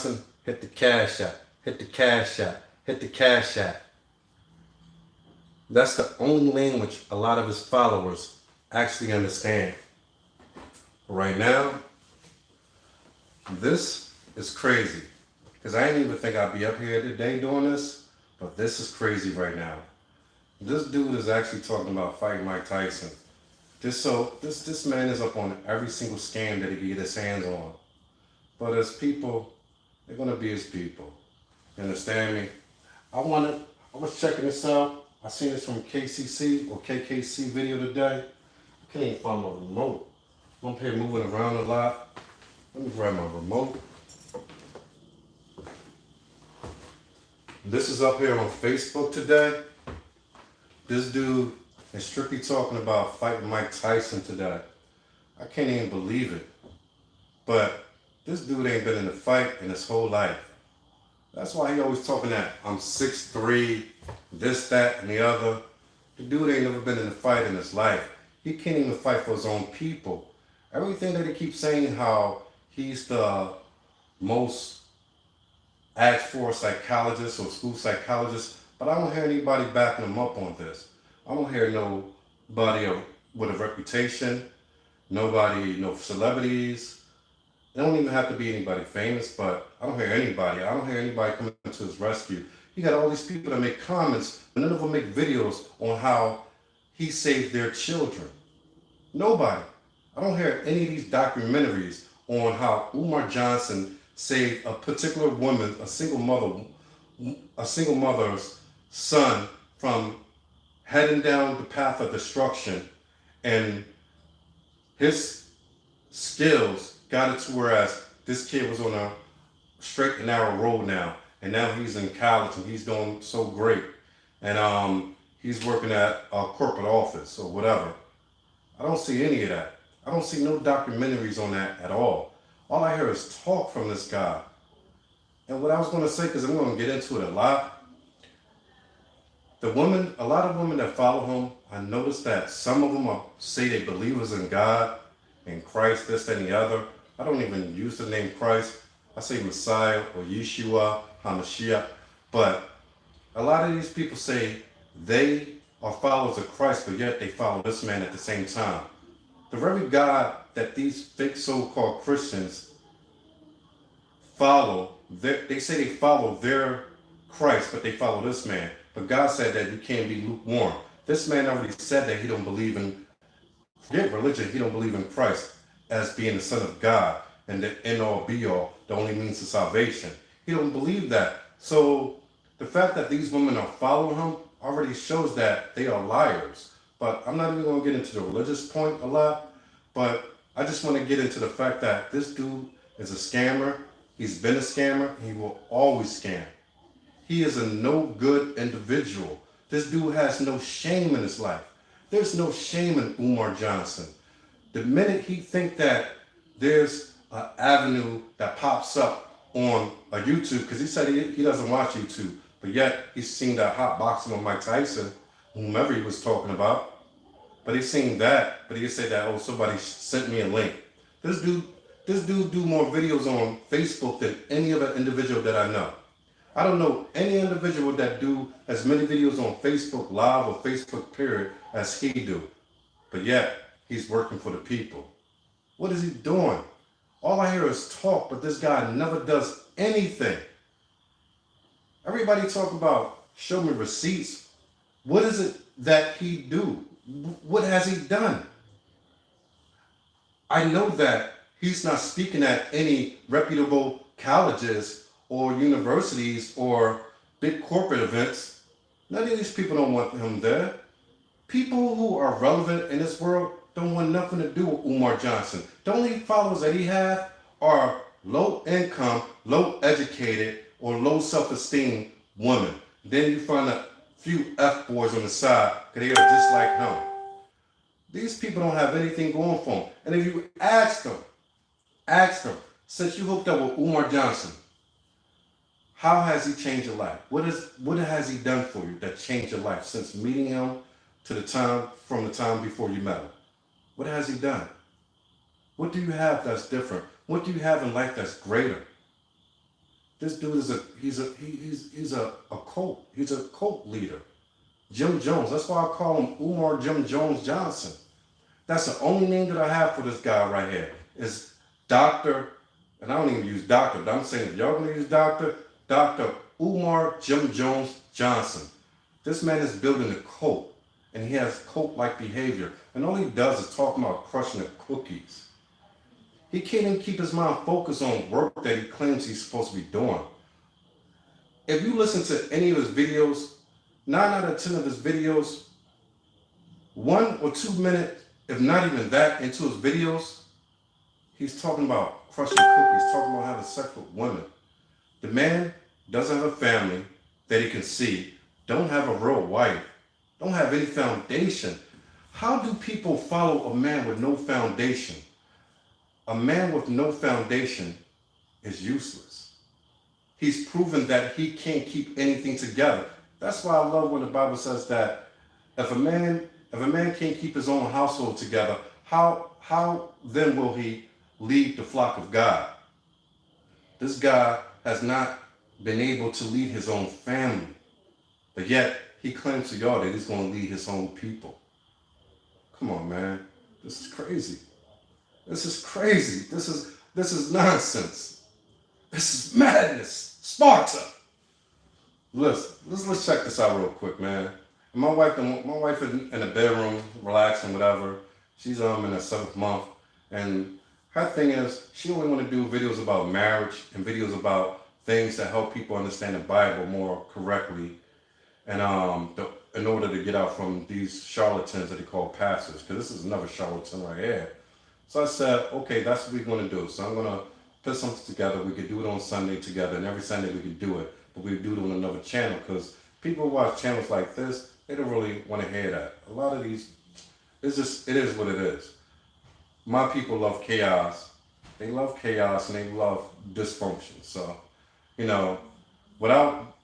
Johnson, hit the cash app, hit the cash app, hit the cash app. That's the only language a lot of his followers actually understand. Right now, this is crazy. Because I didn't even think I'd be up here today doing this, but this is crazy right now. This dude is actually talking about fighting Mike Tyson. This man is up on every single scam that he can get his hands on. But as people, they're gonna be his people. You understand me? I was checking this out. I seen this from KCC or KKC video today. I can't even find my remote. I'm up here moving around a lot. Let me grab my remote. This is up here on Facebook today. This dude is strictly talking about fighting Mike Tyson today. I can't even believe it. But this dude ain't been in a fight in his whole life. That's why he always talking that I'm 6'3", this, that, and the other. The dude ain't never been in a fight in his life. He can't even fight for his own people. Everything that he keeps saying how he's the most asked for psychologist or school psychologist, but I don't hear anybody backing him up on this. I don't hear nobody with a reputation, nobody, no celebrities. It don't even have to be anybody famous, but I don't hear anybody. I don't hear anybody coming to his rescue. You got all these people that make comments, but none of them make videos on how he saved their children. Nobody. I don't hear any of these documentaries on how Umar Johnson saved a particular woman, a single mother's son from heading down the path of destruction, and his skills got it to whereas this kid was on a straight and narrow road now, and now he's in college and he's doing so great, and he's working at a corporate office or whatever. I don't see any of that. I don't see no documentaries on that at all. All I hear is talk from this guy. And what I was going to say, because I'm going to get into it a lot, a lot of women that follow him, I noticed that some of them say they believers in God, in Christ, this, and the other. I don't even use the name Christ. I say Messiah or Yeshua, HaMashiach. But a lot of these people say they are followers of Christ, but yet they follow this man at the same time. The very God that these fake so-called Christians follow, they say they follow their Christ, but they follow this man. But God said that you can't be lukewarm. This man already said that he don't believe in, forget religion, he don't believe in Christ as being the Son of God and the end-all be-all, the only means of salvation. He don't believe that. So the fact that these women are following him already shows that they are liars. But I'm not even going to get into the religious point a lot, but I just want to get into the fact that this dude is a scammer. He's been a scammer. He will always scam. He is a no good individual. This dude has no shame in his life. There's no shame in Umar Johnson. The minute he think that there's an avenue that pops up on a YouTube, because he said he doesn't watch YouTube, but yet he's seen that Hotboxin with Mike Tyson, whomever he was talking about. But he's seen that, but he said that, oh, somebody sent me a link. This dude do more videos on Facebook than any other individual that I know. I don't know any individual that do as many videos on Facebook Live or Facebook period as he do. But yet, he's working for the people. What is he doing? All I hear is talk, but this guy never does anything. Everybody talk about, show me receipts. What is it that he do? What has he done? I know that he's not speaking at any reputable colleges or universities or big corporate events. None of these people don't want him there. People who are relevant in this world don't want nothing to do with Umar Johnson. The only followers that he have are low income, low educated, or low self-esteem women. Then you find a few F-boys on the side because they are just like him. These people don't have anything going for them. And if you ask them, since you hooked up with Umar Johnson, how has he changed your life? What has he done for you that changed your life since meeting him to from the time before you met him? What has he done? What do you have that's different? What do you have in life that's greater? This dude is he's a cult. He's a cult leader. Jim Jones. That's why I call him Umar Jim Jones Johnson. That's the only name that I have for this guy right here. Is Dr. And I don't even use doctor, but I'm saying if y'all gonna use Dr. Umar Jim Jones Johnson. This man is building a cult, and he has cult-like behavior. And all he does is talk about crushing the cookies. He can't even keep his mind focused on work that he claims he's supposed to be doing. If you listen to any of his videos, 9 out of 10 of his videos, 1 or 2 minutes, if not even that, into his videos, he's talking about crushing cookies, talking about having sex with women. The man doesn't have a family that he can see, don't have a real wife, don't have any foundation. How do people follow a man with no foundation? A man with no foundation is useless. He's proven that he can't keep anything together. That's why I love when the Bible says that if a man can't keep his own household together, how then will he lead the flock of God? This guy has not been able to lead his own family, but yet he claims to y'all that he's going to lead his own people. Come on, man. This is crazy. This is crazy. This is nonsense. This is madness. Sparta. Let's check this out real quick, man. My wife is in the bedroom, relaxing, whatever. She's in her 7th month, and her thing is she only want to do videos about marriage and videos about things that help people understand the Bible more correctly, and in order to get out from these charlatans that they call pastors, because this is another charlatan right here. So I said, okay, that's what we're going to do. So I'm going to put something together. We could do it on Sunday together, and every Sunday we could do it, but we do it on another channel, because people who watch channels like this, they don't really want to hear that. A lot of these, it is what it is. My people love chaos. They love chaos and they love dysfunction. So, without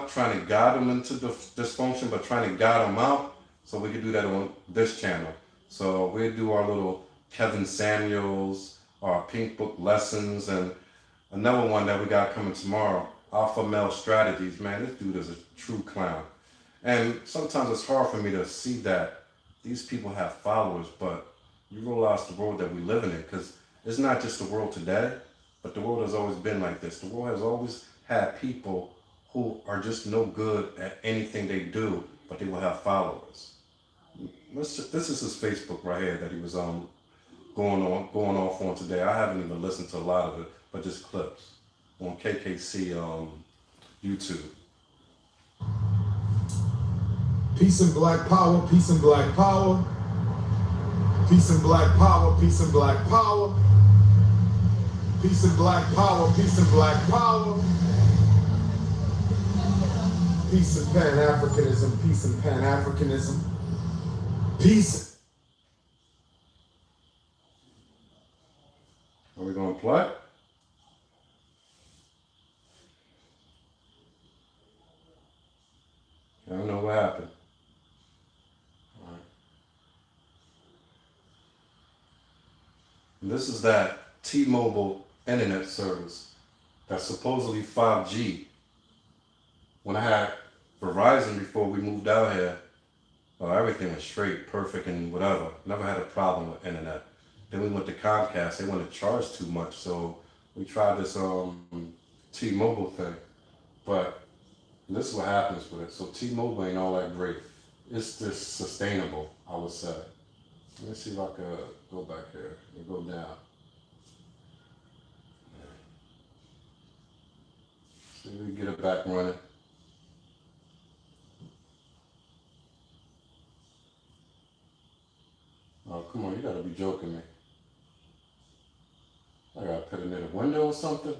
trying to guide them into the dysfunction, but trying to guide them out, so we can do that on this channel. So we'll do our little Kevin Samuels, our Pink Book lessons, and another one that we got coming tomorrow, Alpha Male Strategies. Man, this dude is a true clown. And sometimes it's hard for me to see that these people have followers, but you realize the world that we live in, because it's not just the world today, but the world has always been like this. The world has always had people who are just no good at anything they do, but they will have followers. This is his Facebook right here that he was going off on today. I haven't even listened to a lot of it, but just clips on KKC YouTube. Peace and black power, peace and black power. Peace and black power, peace and black power. Peace and black power, peace and black power. Peace and Pan-Africanism, peace and Pan-Africanism. Peace. Are we going to play? I don't know what happened. All right. And this is that T-Mobile internet service that's supposedly 5G. When I had Verizon before we moved out here, everything was straight, perfect, and whatever. Never had a problem with internet. Then we went to Comcast. They wanted to charge too much, so we tried this T-Mobile thing. But this is what happens with it. So T-Mobile ain't all that great. It's just sustainable, I would say. Let me see if I could go back here and go down. See if we can get it back running. Oh, come on, you gotta be joking me. I gotta put it in a window or something.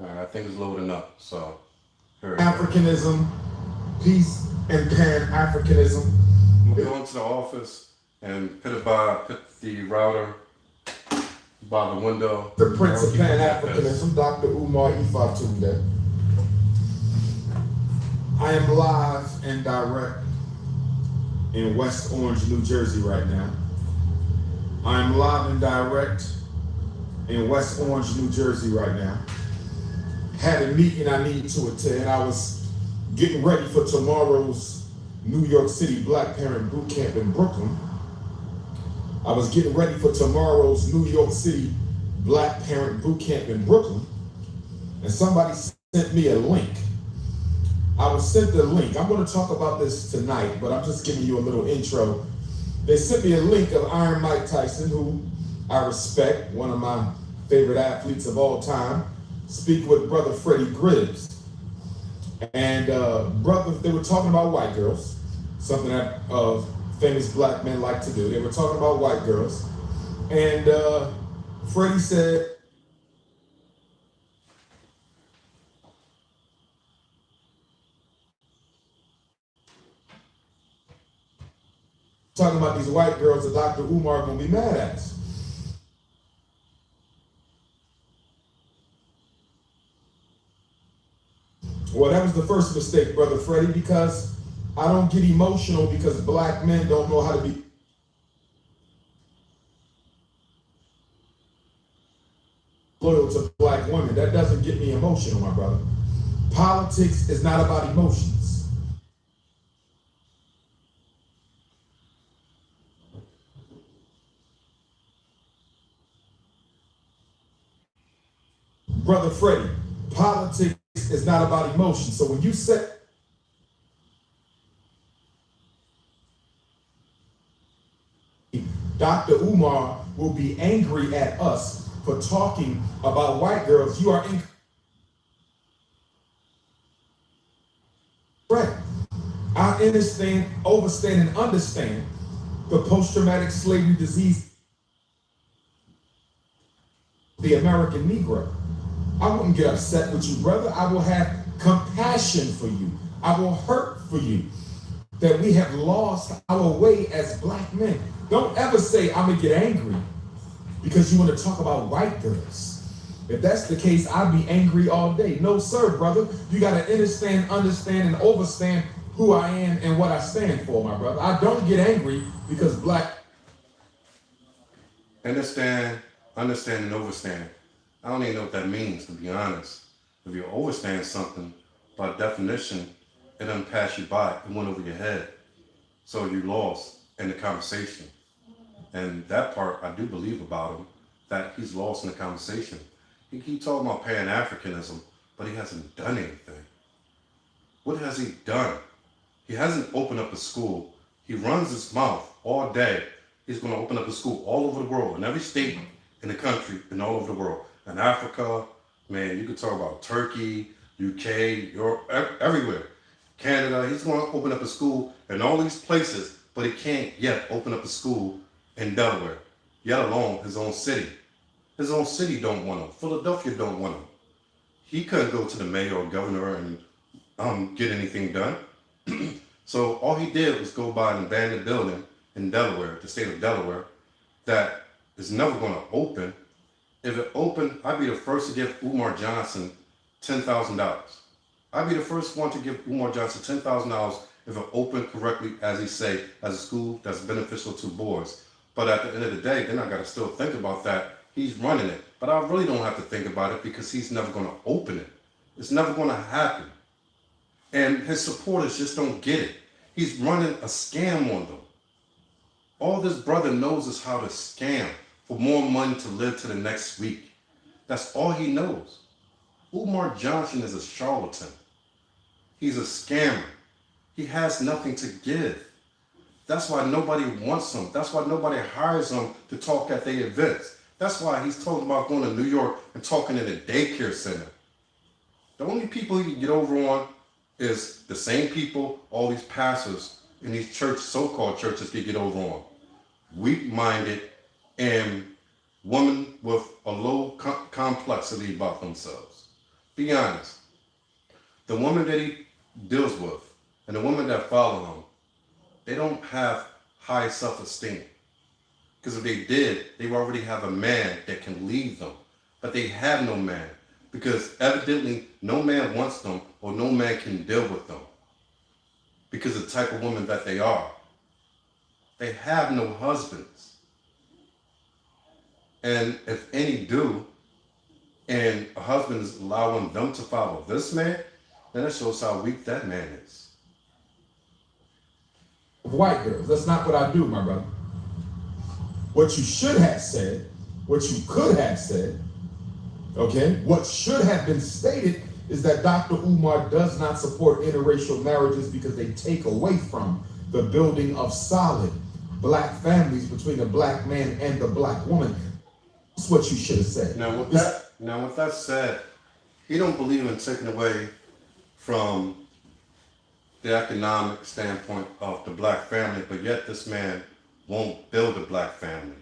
All right, I think it's loading up, so. Africanism, peace and Pan-Africanism. I'm gonna go into the office and put the router by the window. The Prince of Pan-Africanism, Dr. Umar Ifatunde. I am live and direct. in West Orange, New Jersey right now. I'm live and direct in West Orange, New Jersey right now. Had a meeting I needed to attend. I was getting ready for tomorrow's New York City Black Parent Boot Camp in Brooklyn. I was getting ready for tomorrow's New York City Black Parent Boot Camp in Brooklyn, and somebody sent me a link. I was sent the link. I'm going to talk about this tonight, but I'm just giving you a little intro. They sent me a link of Iron Mike Tyson, who I respect, one of my favorite athletes of all time, speak with brother Freddie Gibbs. And they were talking about white girls, something that famous black men like to do. They were talking about white girls. And Freddie said, talking about these white girls that Dr. Umar gonna be mad at us. Well, that was the first mistake, brother Freddie, because I don't get emotional because black men don't know how to be loyal to black women. That doesn't get me emotional, my brother. Politics is not about emotions. Brother Freddie, politics is not about emotion. So when you set Dr. Umar will be angry at us for talking about white girls, you are incorrect. I understand, overstand, and understand the post-traumatic slavery disease, the American Negro. I wouldn't get upset with you, brother. I will have compassion for you. I will hurt for you that we have lost our way as black men. Don't ever say I'm gonna get angry because you want to talk about white girls. If that's the case, I'd be angry all day. No, sir, brother. You gotta understand, and overstand who I am and what I stand for, my brother. I don't get angry because black. Understand, and overstand. I don't even know what that means, to be honest. If you overstand something, by definition, it doesn't pass you by. It went over your head. So you lost in the conversation. And that part, I do believe about him, that he's lost in the conversation. He keeps talking about Pan-Africanism, but he hasn't done anything. What has he done? He hasn't opened up a school. He runs his mouth all day. He's going to open up a school all over the world, in every state in the country, and all over the world. In Africa, man, you could talk about Turkey, UK, Europe, everywhere. Canada, he's going to open up a school in all these places, but he can't yet open up a school in Delaware, yet alone his own city. His own city don't want him. Philadelphia don't want him. He couldn't go to the mayor or governor and get anything done. So all he did was go by an abandoned building in Delaware, the state of Delaware, that is never going to open. If it opened, I'd be the first to give Umar Johnson $10,000. I'd be the first one to give Umar Johnson $10,000 if it opened correctly, as he say, as a school that's beneficial to boys. But at the end of the day, then I got to still think about that. He's running it. But I really don't have to think about it because he's never going to open it. It's never going to happen. And his supporters just don't get it. He's running a scam on them. All this brother knows is how to scam for more money to live to the next week. That's all he knows. Umar Johnson is a charlatan. He's a scammer. He has nothing to give. That's why nobody wants him. That's why nobody hires him to talk at their events. That's why he's talking about going to New York and talking in a daycare center. The only people he can get over on is the same people all these pastors in these so-called churches can get over on. Weak-minded and women with a low complexity about themselves. Be honest. The woman that he deals with and the women that follow him, they don't have high self-esteem. Because if they did, they would already have a man that can lead them. But they have no man. Because evidently no man wants them or no man can deal with them. Because of the type of woman that they are. They have no husbands. And if any do, and a husband is allowing them to follow this man, then it shows how weak that man is. White girls, that's not what I do, my brother. What you should have said, what you could have said, okay, what should have been stated is that Dr. Umar does not support interracial marriages because they take away from the building of solid black families between the black man and the black woman. That's what you should have said. Now with that said, he don't believe in taking away from the economic standpoint of the black family, but yet this man won't build a black family.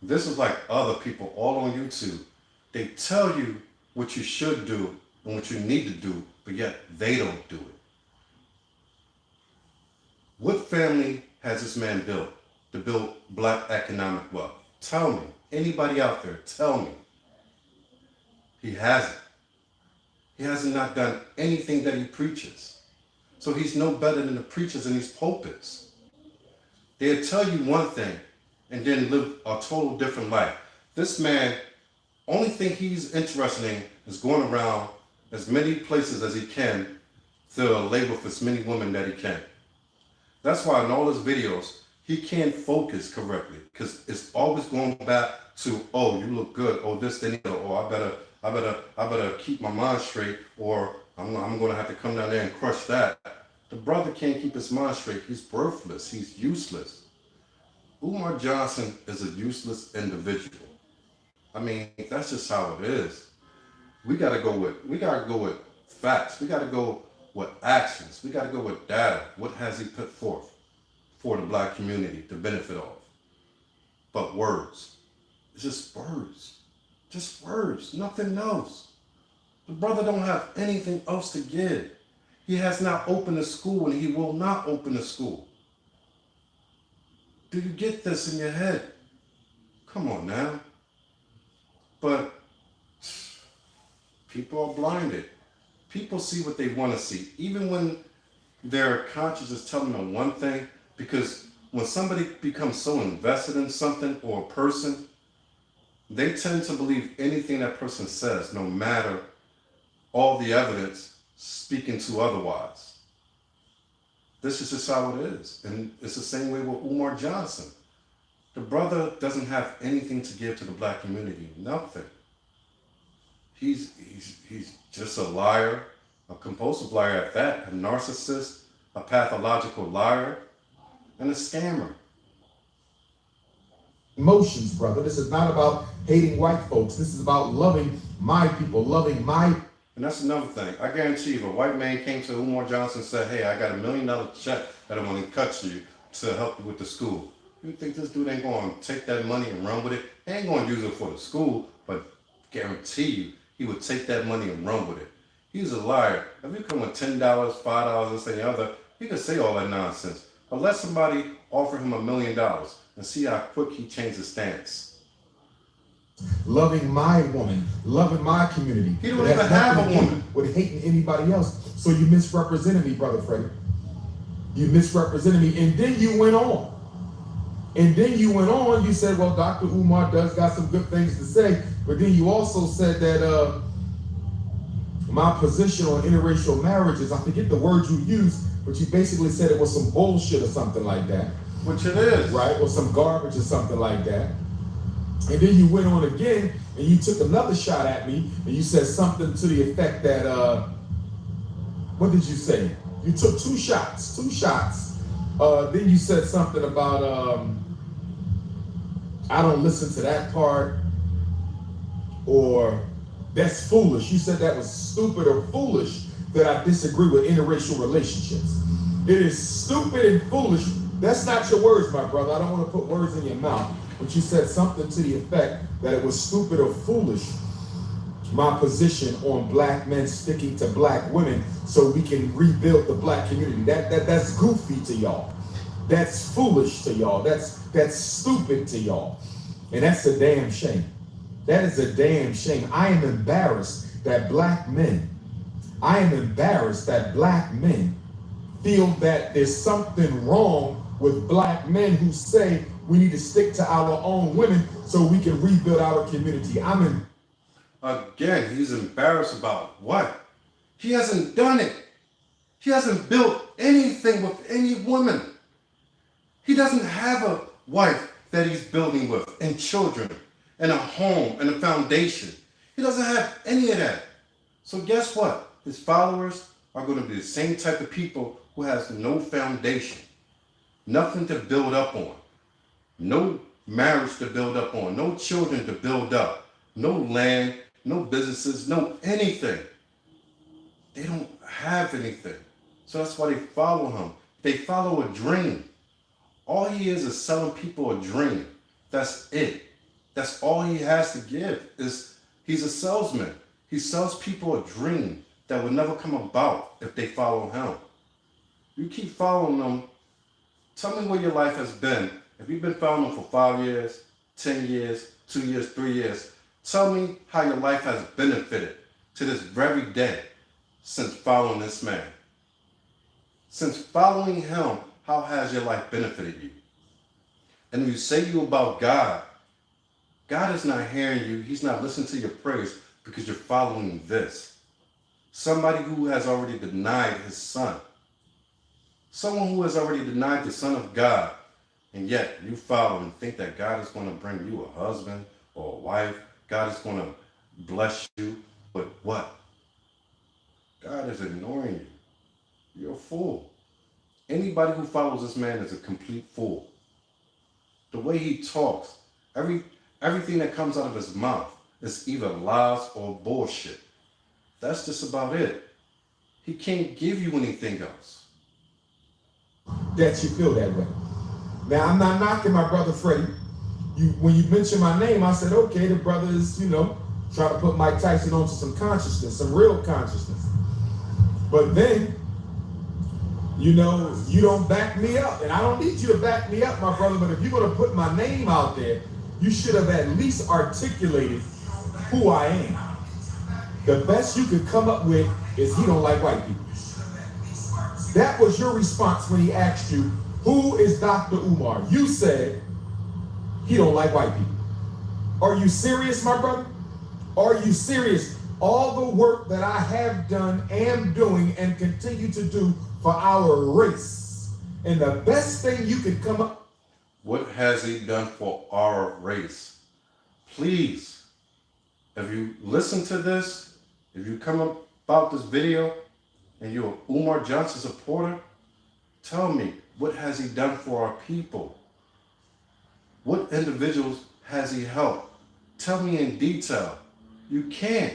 This is like other people all on YouTube. They tell you what you should do and what you need to do, but yet they don't do it. What family has this man built to build black economic wealth? Tell me. Anybody out there, tell me. He hasn't. He hasn't not done anything that he preaches. So he's no better than the preachers in these pulpits. They'll tell you one thing and then live a total different life. This man, only thing he's interested in is going around as many places as he can to lay with as many women that he can. That's why in all his videos, he can't focus correctly because it's always going back to, oh, you look good, oh, this, then, oh, I better keep my mind straight, or I'm going to have to come down there and crush that. The brother can't keep his mind straight. He's worthless. He's useless. Umar Johnson is a useless individual. I mean, that's just how it is. We gotta go with facts. We gotta go with actions. We gotta go with data. What has he put forth for the black community to benefit of? But words. It's just words. Just words. Nothing else. The brother don't have anything else to give. He has not opened a school and he will not open a school. Do you get this in your head? Come on now. But people are blinded. People see what they want to see, even when their conscience is telling them one thing, because when somebody becomes so invested in something or a person, they tend to believe anything that person says, no matter all the evidence speaking to otherwise. This is just how it is. And it's the same way with Umar Johnson. The brother doesn't have anything to give to the black community. Nothing. He's just a liar, a compulsive liar at that, a narcissist, a pathological liar, and a scammer. Emotions, brother. This is not about hating white folks. This is about loving my people, loving my... And that's another thing. I guarantee you, if a white man came to Umar Johnson and said, hey, I got $1 million check that I'm going to cut you to help you with the school, you think this dude ain't going to take that money and run with it? He ain't going to use it for the school, but guarantee you, he would take that money and run with it. He's a liar. If you come with $10, $5, this and the other, he could say all that nonsense. But let somebody offer him $1 million and see how quick he changes his stance. Loving my woman, loving my community. He don't even have a woman. With hating anybody else. So you misrepresented me, brother Freddie. You misrepresented me, and then you went on. You said, well, Dr. Umar does got some good things to say, but then you also said that my position on interracial marriages, I forget the word you used, but you basically said it was some bullshit or something like that. Which it is. Right, or some garbage or something like that. And then you went on again, and you took another shot at me, and you said something to the effect that, what did you say? You took two shots. Then you said something about, I don't listen to that part, or that's foolish. You said that was stupid or foolish that I disagree with interracial relationships. It is stupid and foolish. That's not your words, my brother. I don't want to put words in your mouth. But you said something to the effect that it was stupid or foolish, my position on black men sticking to black women so we can rebuild the black community. That's goofy to y'all. That's foolish to y'all. That's stupid to y'all. And that's a damn shame. That is a damn shame. I am embarrassed that black men feel that there's something wrong with black men who say we need to stick to our own women so we can rebuild our community. Again, he's embarrassed about what? He hasn't done it. He hasn't built anything with any woman. He doesn't have a wife that he's building with, and children, and a home, and a foundation. He doesn't have any of that. So guess what? His followers are going to be the same type of people who has no foundation, nothing to build up on, no marriage to build up on, no children to build up, no land, no businesses, no anything. They don't have anything. So that's why they follow him. They follow a dream. All he is selling people a dream. That's it. That's all he has to give. Is he's a salesman. He sells people a dream that will never come about if they follow him. You keep following them. Tell me where your life has been. If you've been following them for 5 years, 10 years, 2 years, 3 years, tell me how your life has benefited to this very day since following this man. Since following him, how has your life benefited you? And you say you about God, God is not hearing you. He's not listening to your praise because you're following this. Somebody who has already denied his son. Someone who has already denied the Son of God. And yet you follow and think that God is going to bring you a husband or a wife. God is going to bless you. But what? God is ignoring you. You're a fool. Anybody who follows this man is a complete fool. The way he talks, everything that comes out of his mouth is either lies or bullshit. That's just about it. He can't give you anything else. That you feel that way. Now, I'm not knocking my brother Freddie. When you mentioned my name, I said, okay, the brother is, trying to put Mike Tyson onto some consciousness, some real consciousness. But then, you don't back me up. And I don't need you to back me up, my brother, but if you're going to put my name out there, you should have at least articulated who I am. The best you could come up with is he don't like white people. That was your response when he asked you, who is Dr. Umar? You said, he don't like white people. Are you serious, my brother? Are you serious? All the work that I have done, am doing, and continue to do for our race. And the best thing you could come up. What has he done for our race? Please, if you listen to this, if you come about this video and you're an Umar Johnson supporter, tell me, what has he done for our people? What individuals has he helped? Tell me in detail. You can't,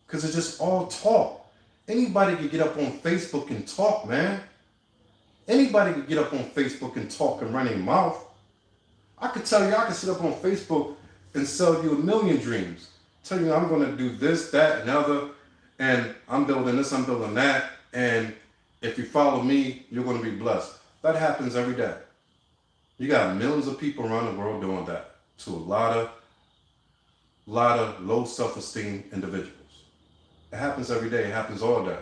because it's just all talk. Anybody could get up on Facebook and talk, man. Anybody could get up on Facebook and talk and run their mouth. I could tell you, I could sit up on Facebook and sell you a million dreams. Tell you I'm going to do this, that, and other, and I'm building this, I'm building that, and if you follow me, you're going to be blessed. That happens every day. You got millions of people around the world doing that to a lot of low self-esteem individuals. It happens every day. It happens all day.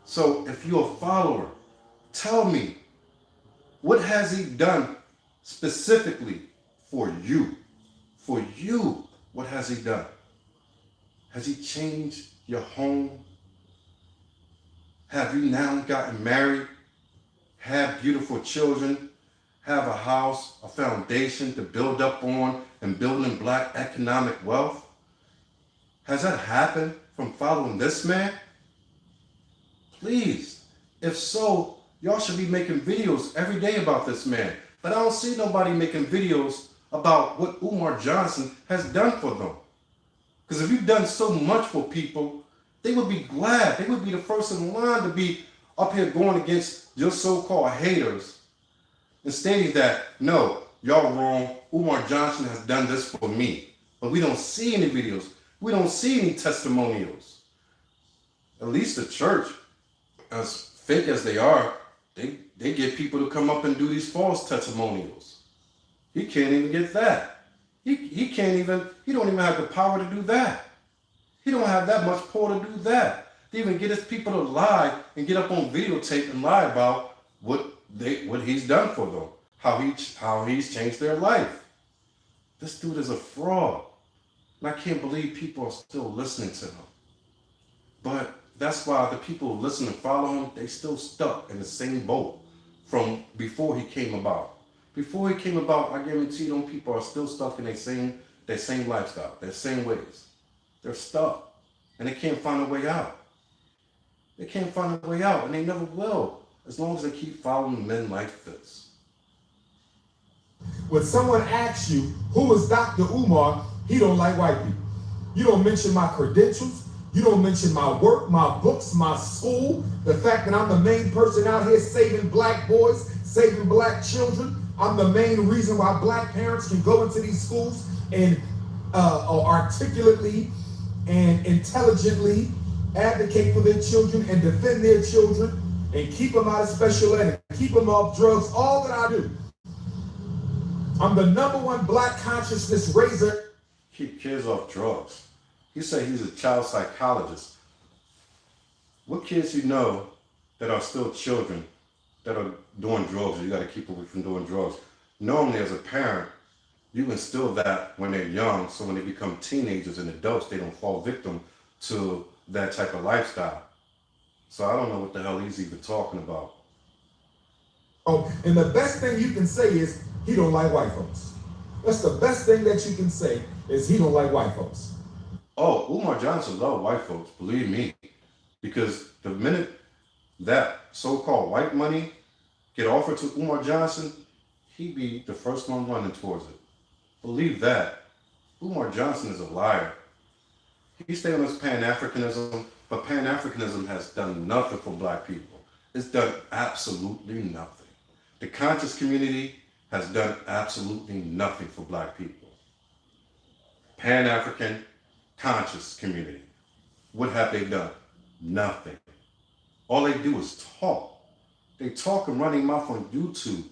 So if you're a follower, tell me, what has he done specifically for you? For you, what has he done? Has he changed your home? Have you now gotten married? Have beautiful children? Have a house, a foundation to build up on and building black economic wealth? Has that happened from following this man? Please, if so, y'all should be making videos every day about this man. But I don't see nobody making videos about what Umar Johnson has done for them. Because if you've done so much for people, they would be glad. They would be the first in line to be up here going against your so-called haters and stating that, no, y'all wrong. Umar Johnson has done this for me. But we don't see any videos. We don't see any testimonials. At least the church, as fake as they are, they get people to come up and do these false testimonials. He can't even get that. He don't even have the power to do that. He don't have that much power to do that. To even get his people to lie and get up on videotape and lie about what he's done for them, how he's changed their life. This dude is a fraud. And I can't believe people are still listening to him. But that's why the people who listen and follow him, they still stuck in the same boat from before he came about. Before he came about, I guarantee them people are still stuck in their same lifestyle, their same ways. They're stuck. And they can't find a way out. They can't find a way out, and they never will, as long as they keep following men like this. When someone asks you, who is Dr. Umar, he don't like white people. You don't mention my credentials. You don't mention my work, my books, my school, the fact that I'm the main person out here saving black boys, saving black children. I'm the main reason why black parents can go into these schools and articulately and intelligently advocate for their children and defend their children and keep them out of special ed and keep them off drugs. All that I do. I'm the #1 black consciousness raiser. Keep kids off drugs. He said he's a child psychologist. What kids you know that are still children that are doing drugs, or you got to keep away from doing drugs? Normally, as a parent, you instill that when they're young, so when they become teenagers and adults, they don't fall victim to that type of lifestyle. So I don't know what the hell he's even talking about. Oh, and the best thing you can say is he don't like white folks. That's the best thing that you can say is he don't like white folks. Oh, Umar Johnson loved white folks, believe me. Because the minute that so-called white money get offered to Umar Johnson, he'd be the first one running towards it. Believe that. Umar Johnson is a liar. He stay on his Pan-Africanism, but Pan-Africanism has done nothing for black people. It's done absolutely nothing. The conscious community has done absolutely nothing for black people. Pan-African conscious community. What have they done? Nothing. All they do is talk. They talk and run their mouth on YouTube,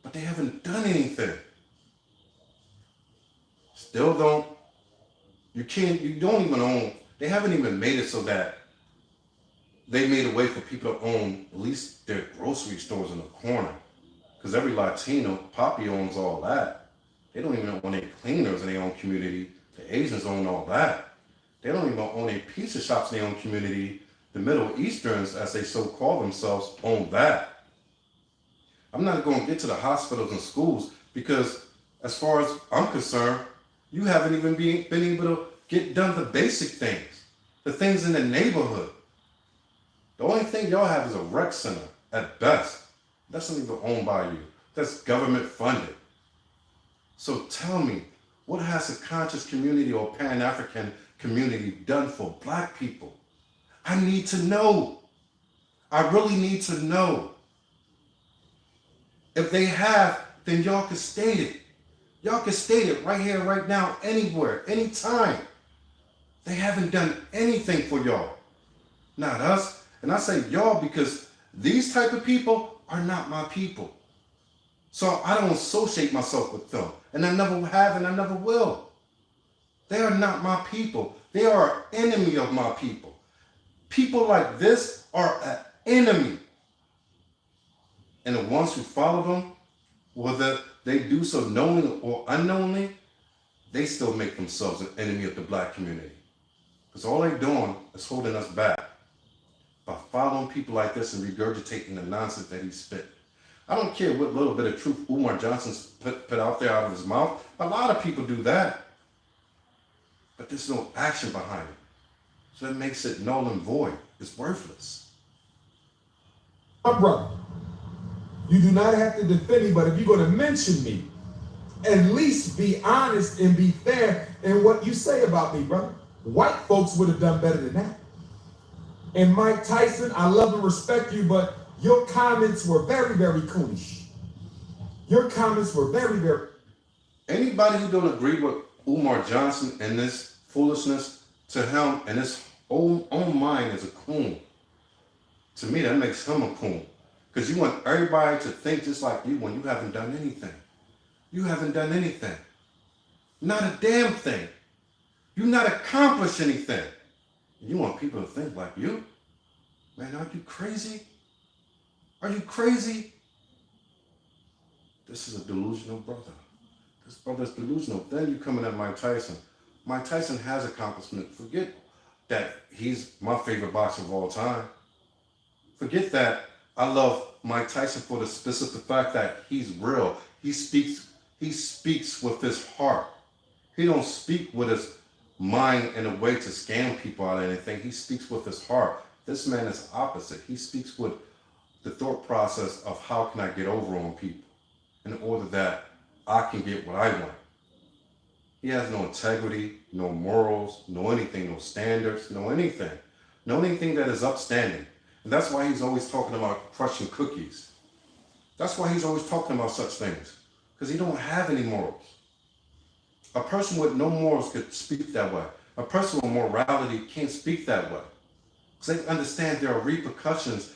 but they haven't done anything. Still don't. You don't even own. They haven't even made it so that they made a way for people to own at least their grocery stores in the corner. Because every Latino, Poppy owns all that. They don't even own any cleaners in their own community. The Asians own all that. They don't even own any pizza shops in their own community. The Middle Easterns, as they so call themselves, own that. I'm not going to get to the hospitals and schools because, as far as I'm concerned, you haven't even been able to get done the basic things, the things in the neighborhood. The only thing y'all have is a rec center at best. That's not even owned by you. That's government funded. So tell me, what has a conscious community or Pan-African community done for black people? I need to know. I really need to know. If they have, then y'all can state it. Y'all can state it right here, right now, anywhere, anytime. They haven't done anything for y'all. Not us. And I say y'all because these type of people are not my people. So I don't associate myself with them. And I never have and I never will. They are not my people. They are an enemy of my people. People like this are an enemy. And the ones who follow them, whether they do so knowingly or unknowingly, they still make themselves an enemy of the black community. Because all they're doing is holding us back by following people like this and regurgitating the nonsense that he spit. I don't care what little bit of truth Umar Johnson put out there out of his mouth. A lot of people do that. But there's no action behind it. So that makes it null and void. It's worthless. My brother, you do not have to defend me, but if you're going to mention me, at least be honest and be fair in what you say about me, brother. White folks would have done better than that. And Mike Tyson, I love and respect you, but your comments were very, very coonish. Your comments were very, very... Anybody who don't agree with Umar Johnson and this foolishness, to him and his own mind is a coon. To me, that makes him a coon. Because you want everybody to think just like you when you haven't done anything. You haven't done anything. Not a damn thing. You not accomplished anything. You want people to think like you? Man, are you crazy? Are you crazy? This is a delusional brother. This brother's delusional. Then you coming at Mike Tyson. Mike Tyson has accomplishments. Forget that he's my favorite boxer of all time. Forget that I love Mike Tyson for the specific fact that he's real. He speaks with his heart. He don't speak with his mind in a way to scam people out of anything. He speaks with his heart. This man is opposite. He speaks with the thought process of how can I get over on people in order that I can get what I want. He has no integrity, no morals, no anything, no standards, no anything. No anything that is upstanding. And that's why he's always talking about crushing cookies. That's why he's always talking about such things. Because he don't have any morals. A person with no morals could speak that way. A person with morality can't speak that way. Because they understand there are repercussions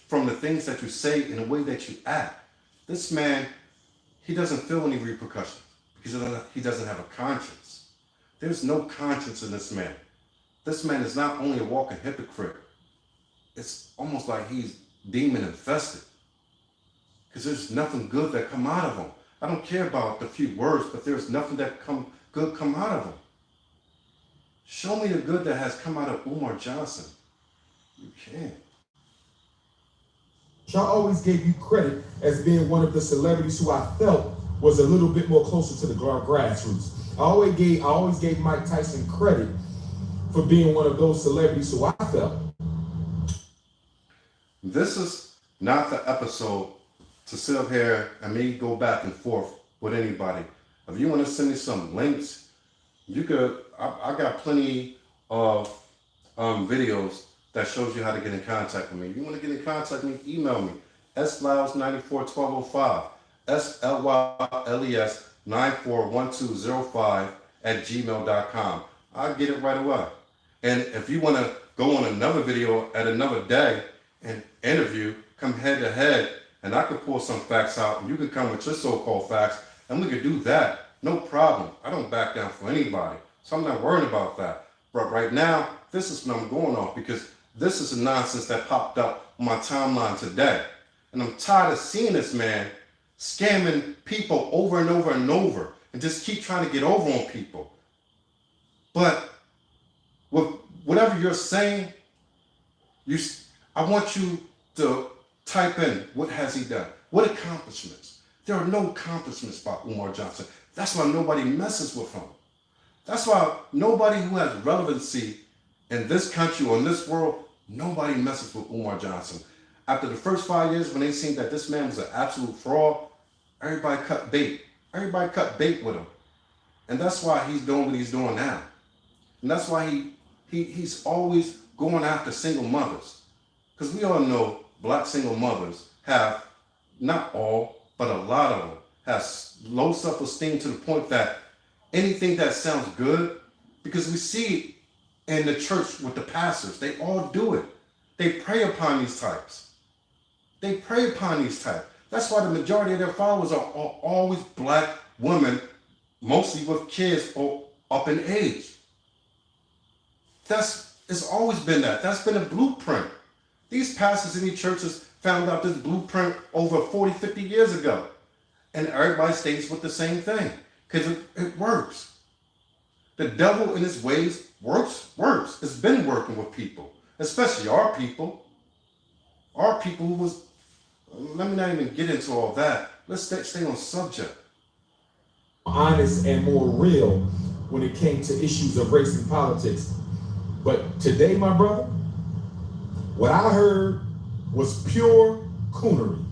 from the things that you say and the way that you act. This man, he doesn't feel any repercussions because he doesn't have a conscience. There's no conscience in this man. This man is not only a walking hypocrite, it's almost like he's demon infested. Because there's nothing good that come out of him. I don't care about the few words, but there's nothing that good come out of him. Show me the good that has come out of Umar Johnson. You can't. I always gave you credit as being one of the celebrities who I felt was a little bit more closer to the grassroots. I always gave Mike Tyson credit for being one of those celebrities who I felt. This is not the episode to sit up here and me go back and forth with anybody. If you want to send me some links, you could. I got plenty of videos that shows you how to get in contact with me. If you want to get in contact with me, email me. slyles941205, SLYLES941205 I'll get it right away. And if you want to go on another video at another day and interview, come head to head, and I could pull some facts out, and you could come with your so-called facts, and we could do that. No problem. I don't back down for anybody. So I'm not worried about that. But right now, this is what I'm going off because this is the nonsense that popped up on my timeline today. And I'm tired of seeing this man scamming people over and over and over and just keep trying to get over on people. But with whatever you're saying, I want you to type in, what has he done? What accomplishments? There are no accomplishments by Umar Johnson. That's why nobody messes with him. That's why nobody who has relevancy in this country or in this world, nobody messes with Umar Johnson. After the first 5 years, when they seen that this man was an absolute fraud, everybody cut bait. Everybody cut bait with him. And that's why he's doing what he's doing now. And that's why he's always going after single mothers. Because we all know black single mothers have, not all, but a lot of them, have low self-esteem to the point that anything that sounds good, because we see in the church with the pastors, they all do it. They prey upon these types. They prey upon these types. That's why the majority of their followers are always black women, mostly with kids or up in age. It's always been that. That's been a blueprint. These pastors in these churches found out this blueprint over 40, 50 years ago. And everybody stays with the same thing because it works. The devil in his ways works. It's been working with people, especially our people. Our people who was, let me not even get into all that. Let's stay on subject. Honest and more real when it came to issues of race and politics. But today, my brother, what I heard was pure coonery.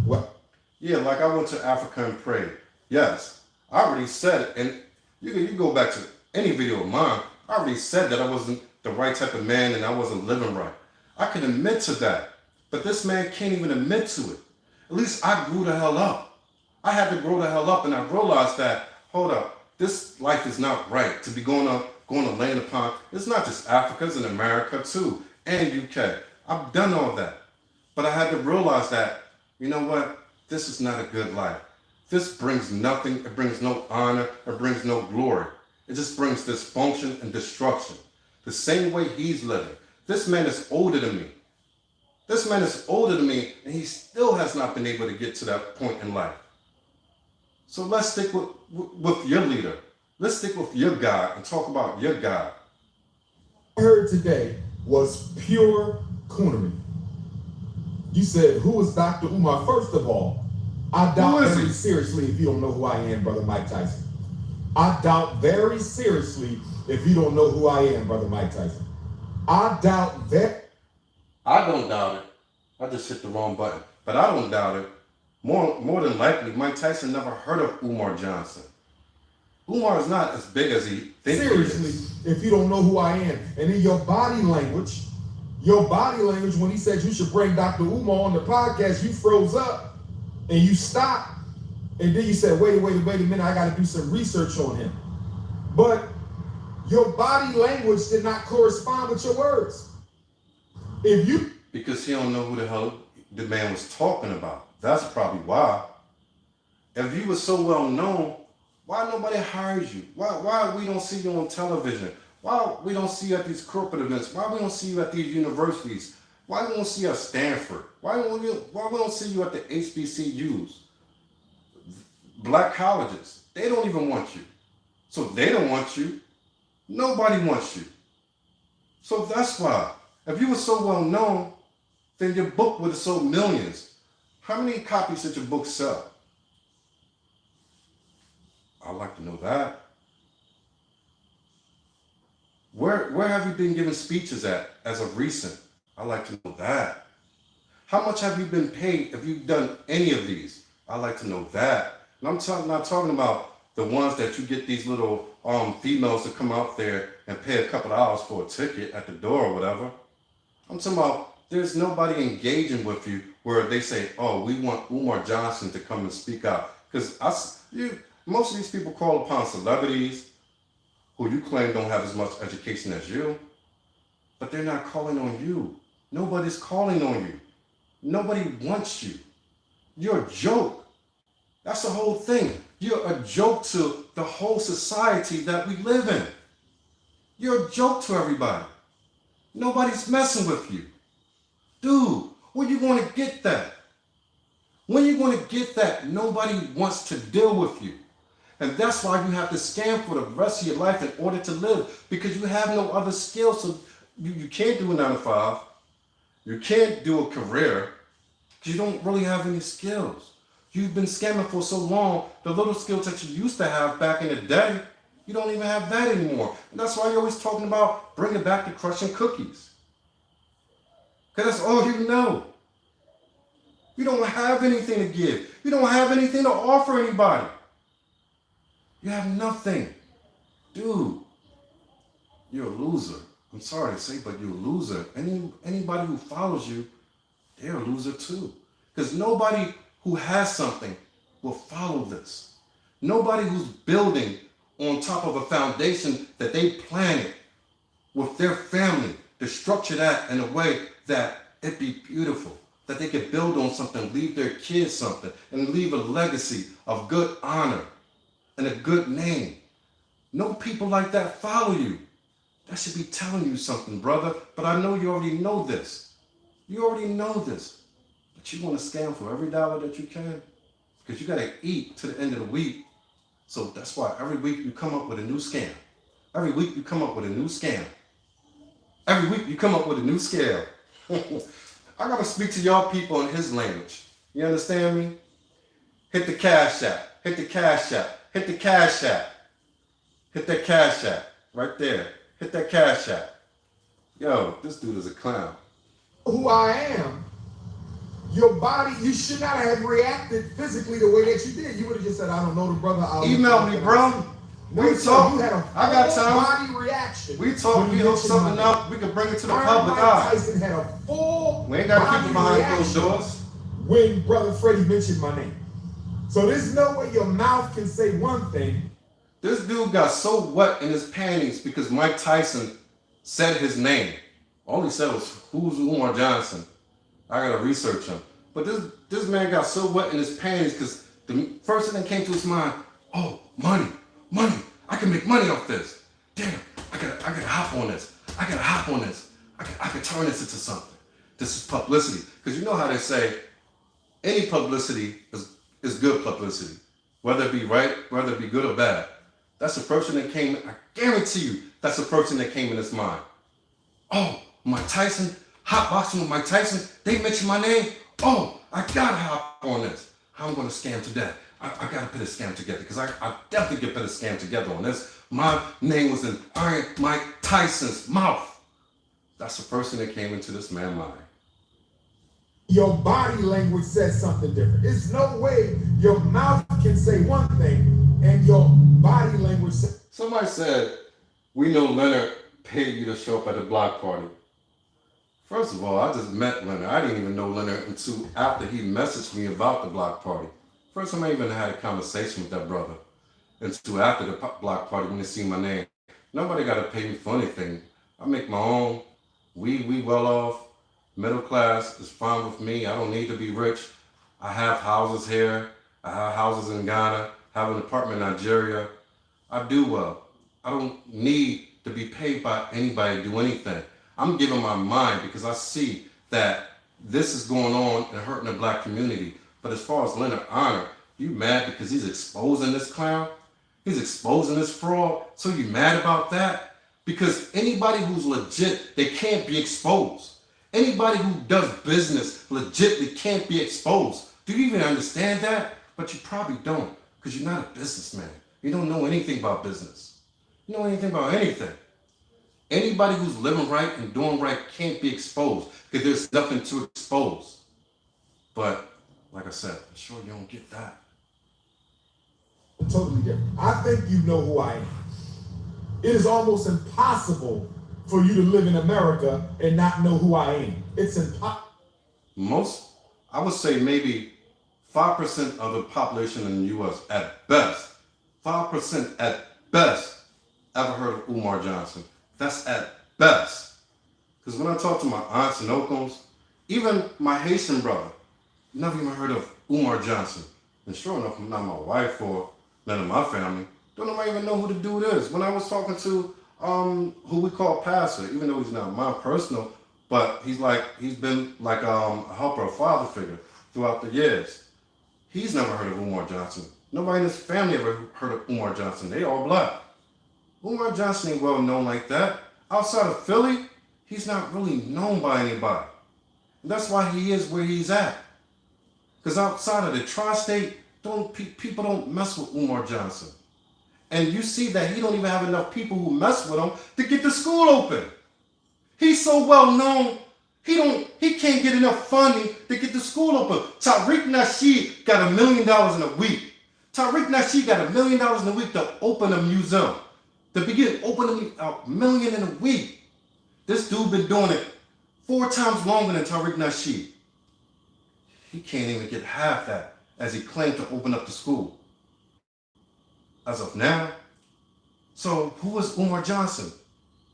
What? Yeah, like I went to Africa and prayed. Yes, I already said it. And you go back to any video of mine. I already said that I wasn't the right type of man and I wasn't living right. I can admit to that. But this man can't even admit to it. At least I grew the hell up. I had to grow the hell up and I realized that, hold up, this life is not right to be going to land upon. It's not just Africa, it's in America too, and UK. I've done all that. But I had to realize that, you know what? This is not a good life. This brings nothing. It brings no honor. It brings no glory. It just brings dysfunction and destruction. The same way he's living. This man is older than me. This man is older than me, and he still has not been able to get to that point in life. So let's stick with your leader. Let's stick with your God and talk about your God. I heard today was pure coonery. You said, who is Dr. Umar? First of all, I doubt very seriously if you don't know who I am, Brother Mike Tyson. I doubt very seriously if you don't know who I am, Brother Mike Tyson. I doubt that. I don't doubt it. I just hit the wrong button. But I don't doubt it. More than likely, Mike Tyson never heard of Umar Johnson. Umar is not as big as he thinks. Seriously, if you don't know who I am. And in your body language, when he said you should bring Dr. Umar on the podcast, you froze up and you stopped. And then you said, wait a minute, I got to do some research on him. But your body language did not correspond with your words. Because he don't know who the hell the man was talking about. That's probably why. If you were so well known, why nobody hires you? Why we don't see you on television? Why we don't see you at these corporate events? Why we don't see you at these universities? Why we don't see you at Stanford? Why we don't see you at the HBCUs? Black colleges. They don't even want you. So they don't want you. Nobody wants you. So that's why. If you were so well known, then your book would have sold millions. How many copies did your book sell? I'd like to know that. Where have you been giving speeches at as of recent? I'd like to know that. How much have you been paid if you've done any of these? I'd like to know that. And I'm not talking about the ones that you get these little females to come out there and pay a couple of dollars for a ticket at the door or whatever. I'm talking about there's nobody engaging with you where they say, oh, we want Umar Johnson to come and speak out. Because most of these people call upon celebrities who you claim don't have as much education as you, but they're not calling on you. Nobody's calling on you. Nobody wants you. You're a joke. That's the whole thing. You're a joke to the whole society that we live in. You're a joke to everybody. Nobody's messing with you. Dude, when you going to get that? When you going to get that? Nobody wants to deal with you. And that's why you have to scam for the rest of your life in order to live, because you have no other skills. So you can't do a 9 to 5. You can't do a career because you don't really have any skills. You've been scamming for so long, the little skills that you used to have back in the day, you don't even have that anymore. And that's why you're always talking about bringing back the crushing cookies. Because that's all you know. You don't have anything to give. You don't have anything to offer anybody. You have nothing. Dude, you're a loser. I'm sorry to say, but you're a loser. Anybody who follows you, they're a loser too. Because nobody who has something will follow this. Nobody who's building on top of a foundation that they planted with their family to structure that in a way that it be beautiful, that they could build on something, leave their kids something, and leave a legacy of good honor and a good name. No people like that follow you. That should be telling you something, brother. But I know you already know this. You already know this. But you want to scam for every dollar that you can, because you got to eat to the end of the week. So that's why every week you come up with a new scam. Every week you come up with a new scam. Every week you come up with a new scale. I got to speak to y'all people in his language. You understand me? Hit the cash app. Hit the cash app. Hit the cash app. Hit that cash app. Right there. Hit that cash app. Yo, this dude is a clown. Who I am. Your body, you should not have reacted physically the way that you did. You would have just said, I don't know the brother. Email me, bro. We talk. I got time. Body reaction. We talk. We hook something up. We can bring it to the public eye. Mike Tyson had a full. We ain't got to keep it behind closed doors. When Brother Freddie mentioned my name. So there's no way your mouth can say one thing. This dude got so wet in his panties because Mike Tyson said his name. All he said was, who's Umar Johnson? I gotta research him. But this man got so wet in his panties because the first thing that came to his mind, oh, money. I can make money off this. Damn, I gotta hop on this. I can turn this into something. this is publicity. Because you know how they say any publicity is good publicity, whether it be right, whether it be good or bad. That's the first thing that came, I guarantee you, that's the first thing that came in his mind. Oh, Mike Tyson, Hotboxin with Mike Tyson, they mentioned my name. Oh, I gotta hop on this. How I'm gonna scam today? I gotta put a scam together because I definitely can put a scam together on this. My name was in Iron Mike Tyson's mouth. That's the first thing that came into this man's mind. Your body language says something different. There's no way your mouth can say one thing and your body language says. Somebody said, we know Leonard paid you to show up at the block party. First of all, I just met Leonard. I didn't even know Leonard until after he messaged me about the block party. First time I even had a conversation with that brother. Until after the block party when they see my name. Nobody got to pay me for anything. I make my own. We well off. Middle class is fine with me. I don't need to be rich. I have houses here. I have houses in Ghana. I have an apartment in Nigeria. I do well. I don't need to be paid by anybody to do anything. I'm giving my mind because I see that this is going on and hurting the black community. But as far as Lennon Honor, you mad because he's exposing this clown? He's exposing this fraud? So you mad about that? Because anybody who's legit, they can't be exposed. Anybody who does business legitly can't be exposed. Do you even understand that? But you probably don't, because you're not a businessman. You don't know anything about business. You know anything about anything. Anybody who's living right and doing right can't be exposed, because there's nothing to expose. But like I said, I'm sure you don't get that. Totally different. I think you know who I am. It is almost impossible for you to live in America and not know who I am. It's impossible. I would say maybe 5% of the population in the U.S. at best, 5% at best, ever heard of Umar Johnson. That's at best. Because when I talk to my aunts and uncles, even my Haitian brother, never even heard of Umar Johnson. And sure enough, not my wife or none of my family. Don't nobody even know who the dude is. When I was talking to who we call pastor, even though he's not my personal, but he's been like a helper, a father figure throughout the years. He's never heard of Umar Johnson. Nobody in his family ever heard of Umar Johnson. They all black. Umar Johnson ain't well known like that. Outside of Philly, he's not really known by anybody. And that's why he is where he's at. Because outside of the tri-state, people don't mess with Umar Johnson. And you see that he don't even have enough people who mess with him to get the school open. He's so well known, he can't get enough funding to get the school open. Tariq Nasheed got $1 million in a week. Tariq Nasheed got $1 million in a week to open a museum. To begin opening $1 million in a week. This dude been doing it 4 times longer than Tariq Nasheed. He can't even get half that as he claimed to open up the school. As of now. So who is Umar Johnson?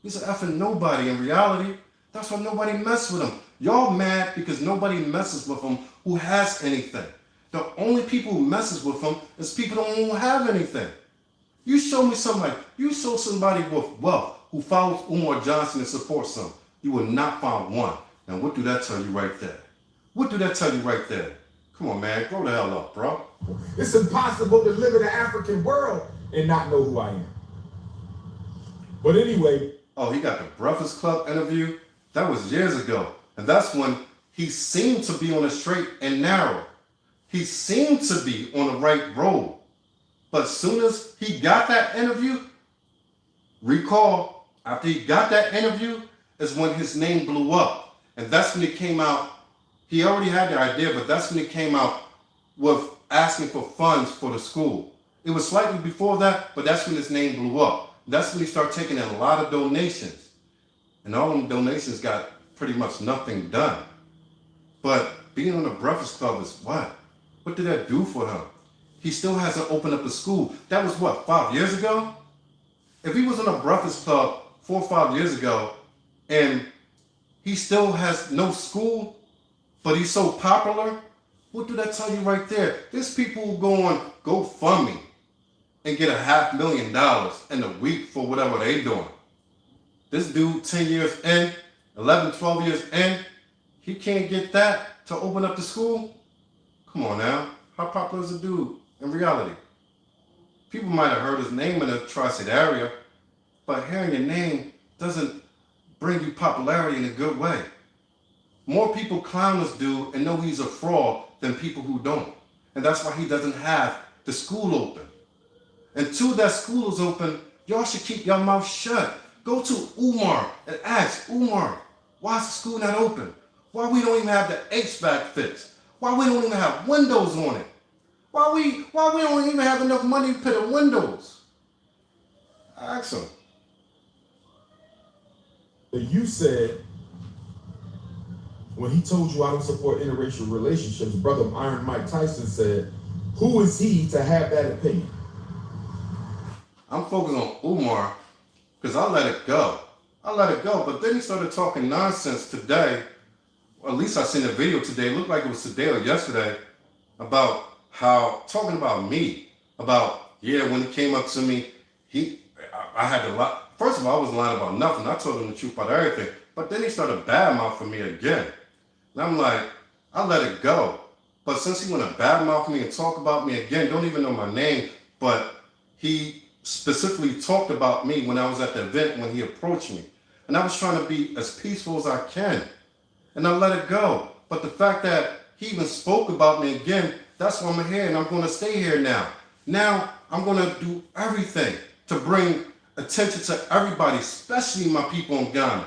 He's an effing nobody in reality. That's why nobody messes with him. Y'all mad because nobody messes with him who has anything. The only people who messes with him is people who don't have anything. You show me somebody with wealth who follows Umar Johnson and supports him. You will not find one. Now what do that tell you right there? What do that tell you right there? Come on, man, grow the hell up, bro. It's impossible to live in the African world and not know who I am. But anyway. Oh, he got the Breakfast Club interview? That was years ago. And that's when he seemed to be on a straight and narrow. He seemed to be on the right road. But as soon as he got that interview, recall, after he got that interview is when his name blew up. And that's when he came out. He already had the idea, but that's when he came out with asking for funds for the school. It was slightly before that, but that's when his name blew up. That's when he started taking in a lot of donations. And all them donations got pretty much nothing done. But being on the Breakfast Club is what? What did that do for him? He still hasn't opened up a school. That was what, 5 years ago? If he was on a Breakfast Club 4 or 5 years ago and he still has no school, but he's so popular, what do that tell you right there? There's people who go on GoFundMe and get $500,000 in a week for whatever they doing. This dude, 10 years in, 11, 12 years in, He can't get that to open up the school? Come on now. How popular is the dude in reality? People might have heard his name in the tri-state area, but hearing your name doesn't bring you popularity in a good way. More people clown this dude and know he's a fraud than people who don't. And that's why he doesn't have the school open. Until that school is open, y'all should keep your mouth shut. Go to Umar and ask, Umar, why is the school not open? Why we don't even have the HVAC fixed? Why we don't even have windows on it? Why we don't even have enough money to put in windows? Ask him. You said, when he told you I don't support interracial relationships, Brother Iron Mike Tyson said, who is he to have that opinion? I'm focused on Umar because I let it go. But then he started talking nonsense today. Or at least I seen a video today. It looked like it was today or yesterday about talking about me. About, when he came up to me, I had to lie. First of all, I wasn't lying about nothing. I told him the truth about everything. But then he started badmouthing me again. And I'm like, I let it go. But since he want to badmouth me and talk about me again, don't even know my name, but he specifically talked about me when I was at the event when he approached me. And I was trying to be as peaceful as I can. And I let it go. But the fact that he even spoke about me again, that's why I'm here and I'm going to stay here now. Now I'm going to do everything to bring attention to everybody, especially my people in Ghana.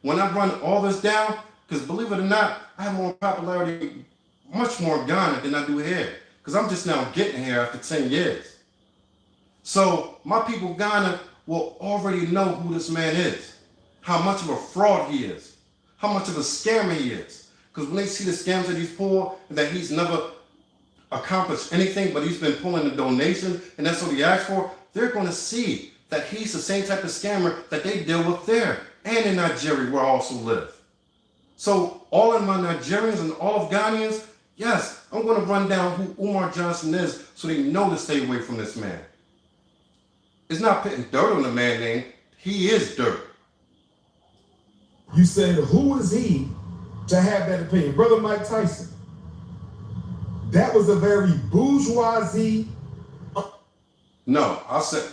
When I run all this down, because believe it or not, I have more popularity, much more in Ghana than I do here. Because I'm just now getting here after 10 years. So my people in Ghana will already know who this man is, how much of a fraud he is, how much of a scammer he is. Because when they see the scams that he's pulled, and that he's never accomplished anything, but he's been pulling the donation, and that's what he asked for, they're going to see that he's the same type of scammer that they deal with there and in Nigeria where I also live. So all of my Nigerians and all of Ghanaians, yes, I'm going to run down who Umar Johnson is so they know to stay away from this man. It's not putting dirt on the man's name. He is dirt. You said, who is he to have that opinion? Brother Mike Tyson, that was a very bourgeoisie. No, I said,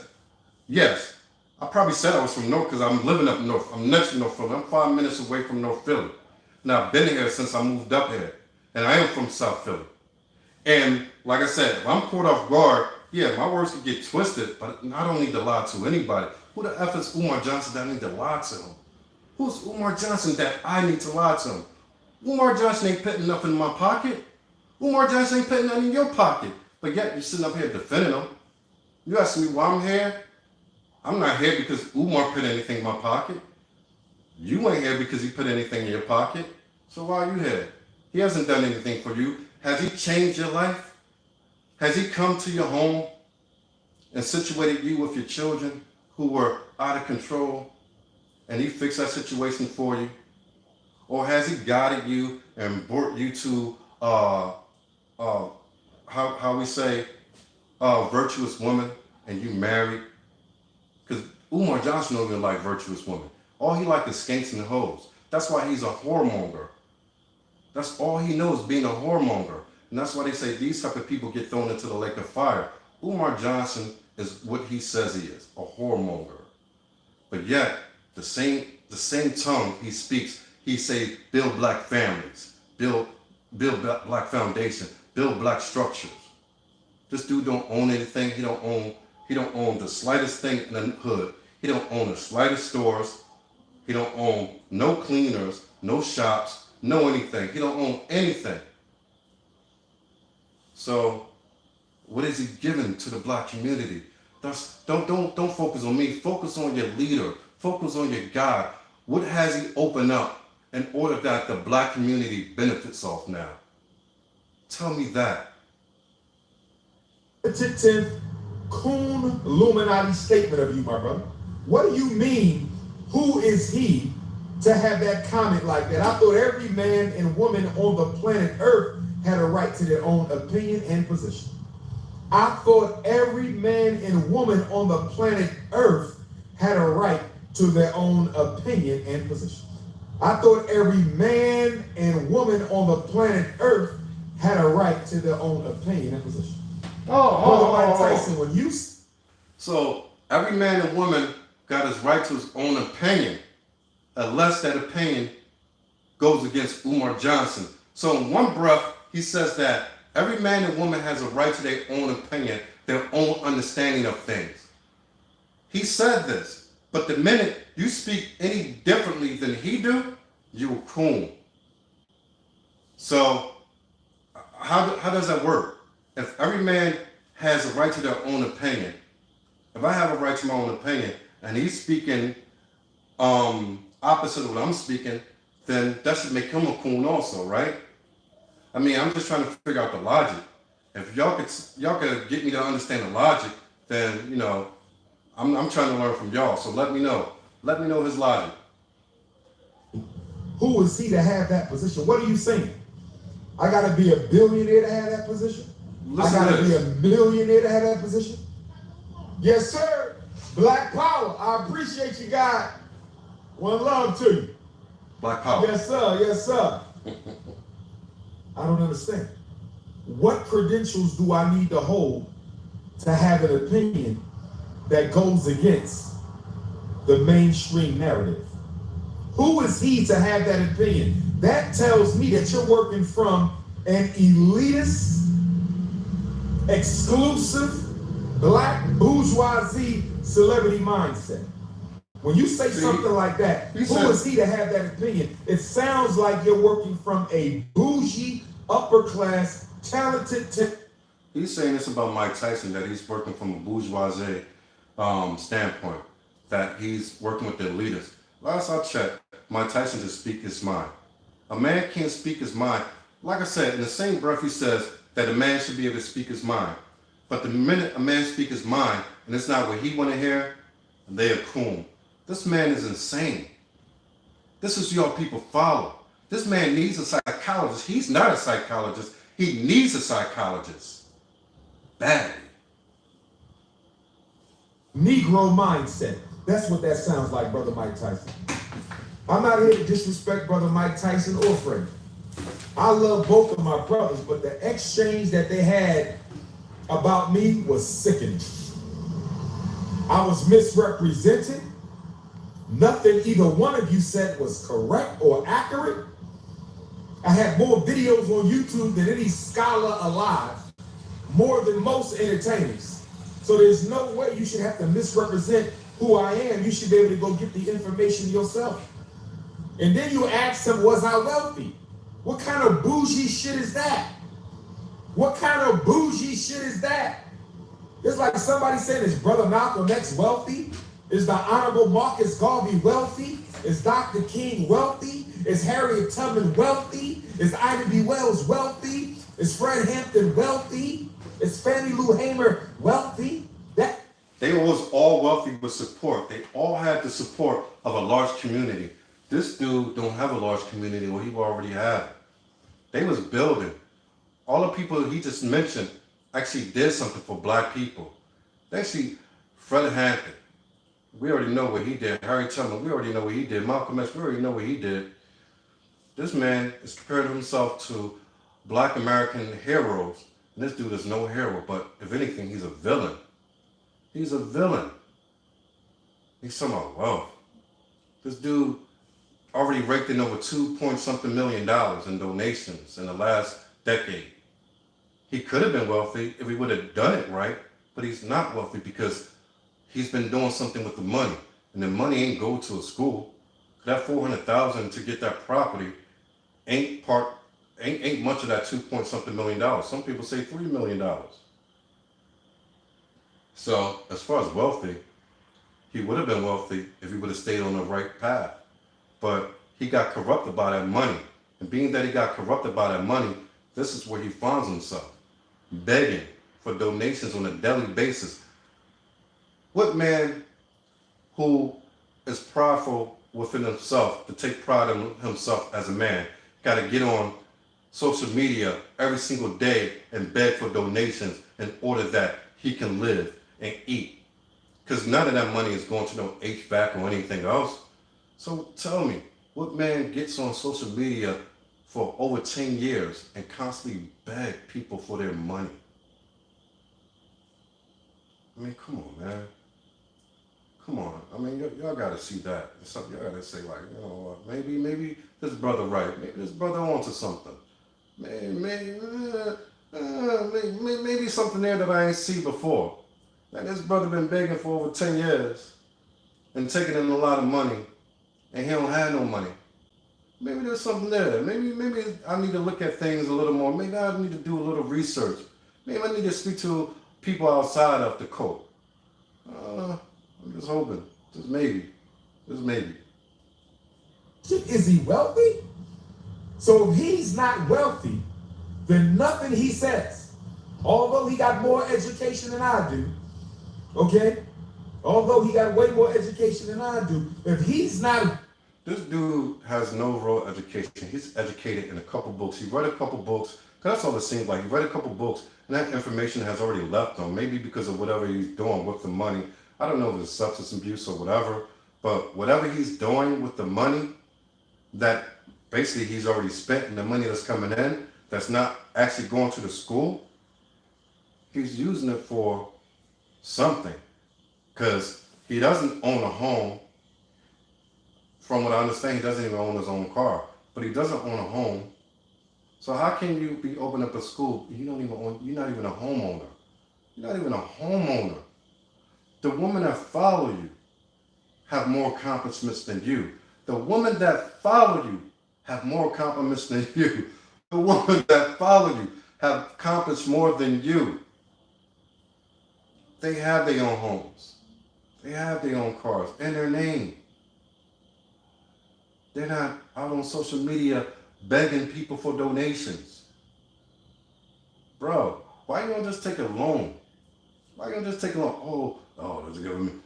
yes. I probably said I was from North because I'm living up north. I'm next to North Philly. I'm 5 minutes away from North Philly. Now, I've been here since I moved up here. And I am from South Philly. And like I said, if I'm caught off guard, my words could get twisted, but I don't need to lie to anybody. Who the F is Umar Johnson that I need to lie to him? Who's Umar Johnson that I need to lie to him? Umar Johnson ain't putting nothing in my pocket. Umar Johnson ain't putting nothing in your pocket. But yet you're sitting up here defending him. You asking me why I'm here? I'm not here because Umar put anything in my pocket. You ain't here because he put anything in your pocket. So why are you here? He hasn't done anything for you. Has he changed your life? Has he come to your home and situated you with your children who were out of control and he fixed that situation for you? Or has he guided you and brought you to, how we say, virtuous woman and you married? Because Umar Johnson don't even like virtuous women. All he likes is skanks and hoes. That's why he's a whoremonger. That's all he knows, being a whoremonger. And that's why they say these type of people get thrown into the lake of fire. Umar Johnson is what he says he is, a whoremonger. But yet, the same tongue he speaks, he say build black families, build black foundation, build black structures. This dude don't own anything. He don't own the slightest thing in the hood. He don't own the slightest stores. He don't own no cleaners, no shops, no anything. He don't own anything. So what is he giving to the black community? Don't focus on me. Focus on your leader. Focus on your God. What has he opened up in order that the black community benefits off now? Tell me that. 10th Coon Illuminati statement of you, my brother. What do you mean, who is he to have that comment like that? I thought every man and woman on the planet Earth had a right to their own opinion and position. I thought every man and woman on the planet Earth had a right to their own opinion and position. I thought every man and woman on the planet Earth had a right to their own opinion and position. Brother Mike Tyson, when you... So every man and woman got his right to his own opinion, unless that opinion goes against Umar Johnson. So in one breath, he says that every man and woman has a right to their own opinion, their own understanding of things. He said this, but the minute you speak any differently than he do, you're a coon. So how does that work? If every man has a right to their own opinion, if I have a right to my own opinion and he's speaking opposite of what I'm speaking, then that should make him a coon also, right? I mean, I'm just trying to figure out the logic. If y'all could get me to understand the logic, then you know, I'm trying to learn from y'all. So let me know. Let me know his logic. Who is he to have that position? What are you saying? I gotta be a billionaire to have that position? Listen I gotta to be a this. millionaire to have that position? Yes, sir. Black power. I appreciate you, God. One love to you. Black power. Yes, sir. Yes, sir. I don't understand. What credentials do I need to hold to have an opinion that goes against the mainstream narrative? Who is he to have that opinion? That tells me that you're working from an elitist, exclusive, black bourgeoisie celebrity mindset. When you say something like that, who is he to have that opinion? It sounds like you're working from a bougie, upper class, talented. He's saying this about Mike Tyson, that he's working from a bourgeoisie standpoint, that he's working with the elitists. Last I checked, Mike Tyson just speak his mind. A man can't speak his mind. Like I said, in the same breath, he says that a man should be able to speak his mind. But the minute a man speaks his mind, and it's not what he want to hear, they are coon. This man is insane. This is what people follow. This man needs a psychologist. He's not a psychologist. He needs a psychologist. Badly. Negro mindset. That's what that sounds like, Brother Mike Tyson. I'm not here to disrespect Brother Mike Tyson or Freddie. I love both of my brothers, but the exchange that they had about me was sickening. I was misrepresented. Nothing either one of you said was correct or accurate. I had more videos on YouTube than any scholar alive, more than most entertainers. So there's no way you should have to misrepresent who I am. You should be able to go get the information yourself. And then you ask them, was I wealthy? What kind of bougie shit is that? What kind of bougie shit is that? It's like somebody saying, is Brother Malcolm X wealthy? Is the Honorable Marcus Garvey wealthy? Is Dr. King wealthy? Is Harriet Tubman wealthy? Is Ida B. Wells wealthy? Is Fred Hampton wealthy? Is Fannie Lou Hamer wealthy? They was all wealthy with support. They all had the support of a large community. This dude don't have a large community, or he already had. They was building. All the people he just mentioned actually did something for black people. Actually, Fred Hampton, we already know what he did. Harriet Tubman, we already know what he did. Malcolm X, we already know what he did. This man is comparing himself to black American heroes. And this dude is no hero, but if anything, he's a villain. He's a villain. He's talking about wealth. This dude already raked in over $2-point-something million in donations in the last decade. He could have been wealthy if he would have done it right, but he's not wealthy because he's been doing something with the money. And the money ain't go to a school. That $400,000 to get that property ain't much of that $2-point-something million. Some people say $3 million. So as far as wealthy, he would have been wealthy if he would have stayed on the right path. But he got corrupted by that money. And being that he got corrupted by that money, this is where he finds himself, begging for donations on a daily basis. What man who is prideful within himself, to take pride in himself as a man, got to get on social media every single day and beg for donations in order that he can live and eat? Because none of that money is going to no HVAC or anything else. So tell me, What man gets on social media for over 10 years and constantly beg people for their money? I mean, come on, man. Come on. I mean, y'all gotta see that. Something y'all gotta say, like, you know, maybe this brother right. Maybe this brother onto something. Maybe something there that I ain't see before. Like, this brother been begging for over 10 years and taking in a lot of money, and he don't have no money. Maybe there's something there. Maybe I need to look at things a little more. Maybe I need to do a little research. Maybe I need to speak to people outside of the code. I'm just hoping. Just maybe. Just maybe. Is he wealthy? So if he's not wealthy, then nothing he says, although he got more education than I do, okay? Although he got way more education than I do, if he's not... This dude has no real education. He's educated in a couple books. He read a couple books. That's all it seems like. He read a couple books, and that information has already left him. Maybe because of whatever he's doing with the money. I don't know if it's substance abuse or whatever, but whatever he's doing with the money that basically he's already spent and the money that's coming in, that's not actually going to the school, he's using it for something. Because he doesn't own a home. From what I understand, he doesn't even own his own car, but he doesn't own a home. So how can you be opening up a school? You're not even a homeowner. You're not even a homeowner. The women that follow you have more accomplishments than you. The women that follow you have more accomplishments than you. The women that follow you have accomplished more than you. They have their own homes. They have their own cars and their name. They're not out on social media begging people for donations. Bro, why you don't just take a loan? Why you don't just take a loan? Oh, there's a government.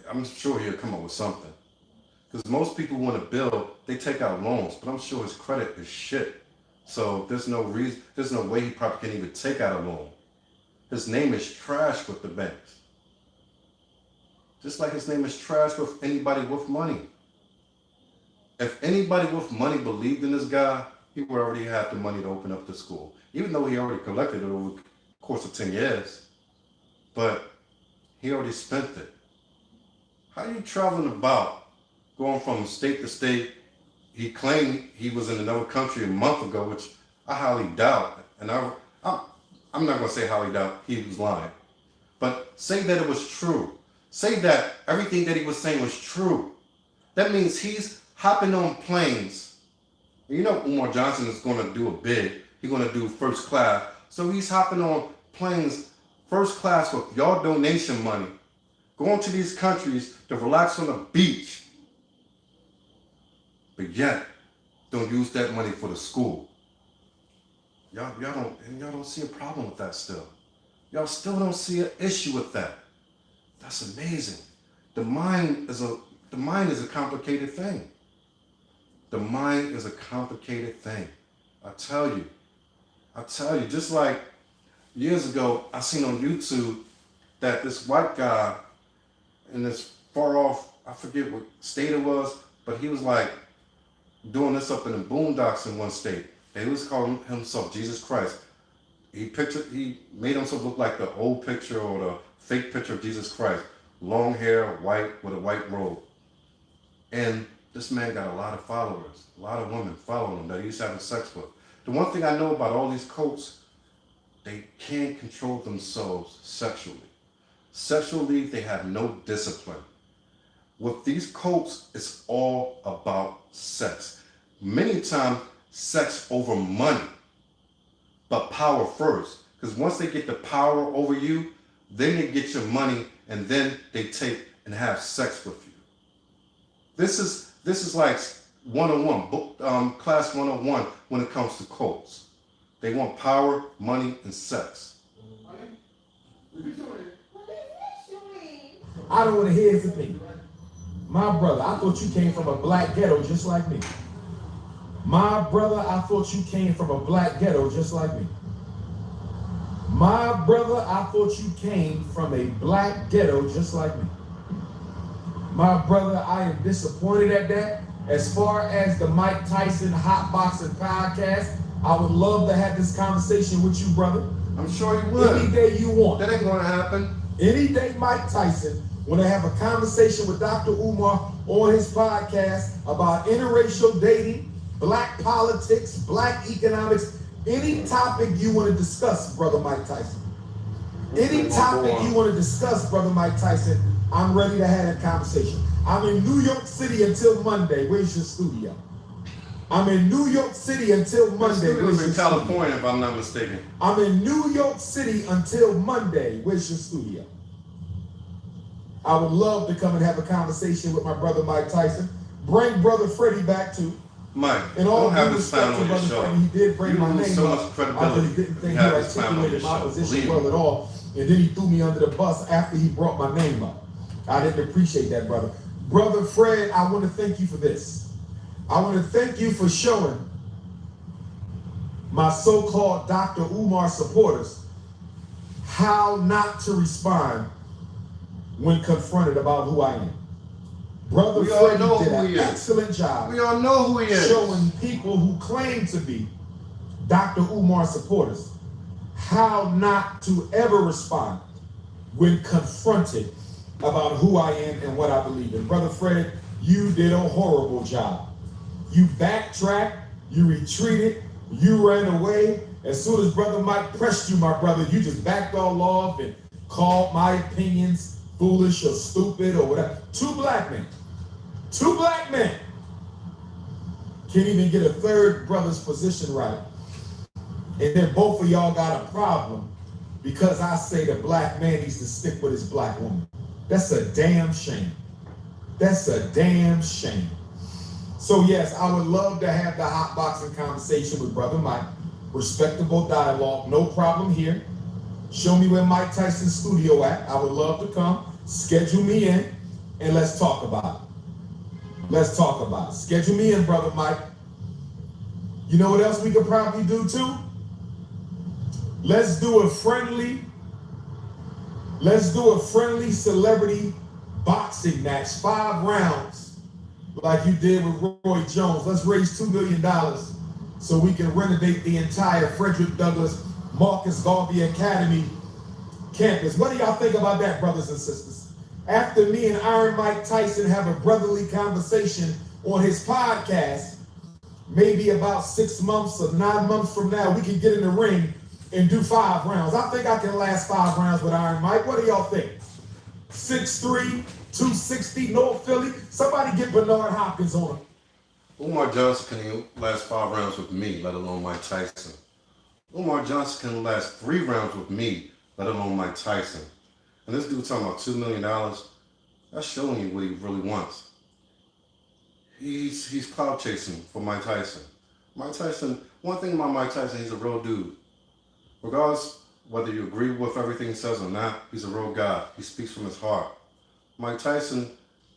I'm sure he'll come up with something. Because most people want to build, they take out loans, but I'm sure his credit is shit. So there's no way he probably can even take out a loan. His name is trash with the banks. Just like his name is trash with anybody with money. If anybody with money believed in this guy, he would already have the money to open up the school. Even though he already collected it over the course of 10 years. But he already spent it. How are you traveling about, going from state to state? He claimed he was in another country a month ago, which I highly doubt. And I'm not going to say highly doubt he was lying. But say that it was true. Say that everything that he was saying was true. That means he's hopping on planes. You know Umar Johnson is going to do a bid. He's going to do first class. So he's hopping on planes first class with y'all donation money, going to these countries to relax on the beach. But yet, don't use that money for the school. Y'all don't see a problem with that still. Y'all still don't see an issue with that. That's amazing. The mind is a complicated thing. The mind is a complicated thing. I tell you, just like years ago, I seen on YouTube that this white guy in this far off, I forget what state it was, but he was like doing this up in the boondocks in one state. And he was calling himself Jesus Christ. He made himself look like the old picture or the fake picture of Jesus Christ. Long hair, white, with a white robe. And this man got a lot of followers, a lot of women following him that he's having sex with. The one thing I know about all these cults, they can't control themselves sexually. Sexually, they have no discipline. With these cults, it's all about sex. Many times, sex over money, but power first. Because once they get the power over you, then they get your money, and then they take and have sex with you. This is like 101, class 101 when it comes to cults. They want power, money, and sex. I don't want to hear his opinion. My brother, I thought you came from a black ghetto just like me. My brother, I thought you came from a black ghetto just like me. My brother, I thought you came from a black ghetto just like me. My brother, I am disappointed at that. As far as the Mike Tyson Hotboxin podcast, I would love to have this conversation with you, brother. I'm sure you would. Any day you want. That ain't going to happen. Any day Mike Tyson want to have a conversation with Dr. Umar on his podcast about interracial dating, black politics, black economics, any topic you want to discuss, brother Mike Tyson. Any topic you want to discuss, brother Mike Tyson, I'm ready to have that conversation. I'm in New York City until Monday. Where's your studio? I'm in New York City until Monday. Where's your in California, studio? If I'm not mistaken. I'm in New York City until Monday. Where's your studio? I would love to come and have a conversation with my brother Mike Tyson. Bring brother Freddie back too. Mike, and all don't have this time on your show. Freddie, he did bring my name so up. much credibility. I just didn't think he articulated my position well at all. And then he threw me under the bus after he brought my name up. I didn't appreciate that, brother. Brother Fred, I want to thank you for this. I want to thank you for showing my so-called Dr. Umar supporters how not to respond when confronted about who I am. Brother Freddie did an excellent job. We all know who he is. Showing people who claim to be Dr. Umar supporters how not to ever respond when confronted about who I am and what I believe in. Brother Fred, you did a horrible job. You backtracked, you retreated, you ran away. As soon as Brother Mike pressed you, my brother, you just backed all off and called my opinions foolish or stupid or whatever. Two black men can't even get a third brother's position right. And then both of y'all got a problem because I say the black man needs to stick with his black woman. That's a damn shame. That's a damn shame. So yes, I would love to have the hotboxing conversation with Brother Mike. Respectable dialogue, no problem here. Show me where Mike Tyson's studio at. I would love to come. Schedule me in and let's talk about it. Let's talk about it. Schedule me in, Brother Mike. You know what else we could probably do too? Let's do a friendly celebrity boxing match, 5 rounds, like you did with Roy Jones. Let's raise $2 million so we can renovate the entire Frederick Douglass Marcus Garvey Academy campus. What do y'all think about that, brothers and sisters? After me and Iron Mike Tyson have a brotherly conversation on his podcast, maybe about 6 months or 9 months from now, we can get in the ring and do 5 rounds. I think I can last 5 rounds with Iron Mike. What do y'all think? 6'3", 260, North Philly. Somebody get Bernard Hopkins on him. Umar Johnson can last 5 rounds with me, let alone Mike Tyson. Umar Johnson can last 3 rounds with me, let alone Mike Tyson. And this dude talking about $2 million, that's showing you what he really wants. He's clout chasing for Mike Tyson. Mike Tyson, one thing about Mike Tyson, he's a real dude. Regardless whether you agree with everything he says or not, he's a real guy. He speaks from his heart. Mike Tyson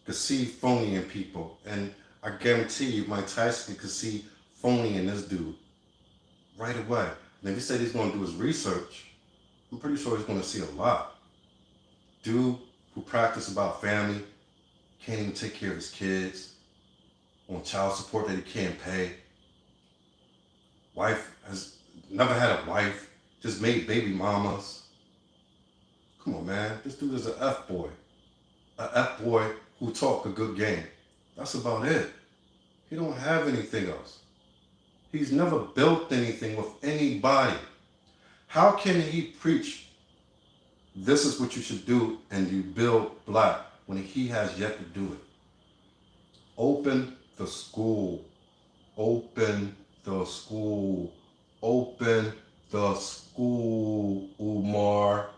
could see phony in people, and I guarantee you Mike Tyson could see phony in this dude right away. And if he said he's going to do his research, I'm pretty sure he's going to see a lot. Dude who practice about family, can't even take care of his kids, on child support that he can't pay. Wife has never had a wife, just made baby mamas. Come on, man. This dude is an F-boy. An F-boy who talk a good game. That's about it. He don't have anything else. He's never built anything with anybody. How can he preach, this is what you should do, and you build black when he has yet to do it? Open the school. Open the school. Open the school, Umar.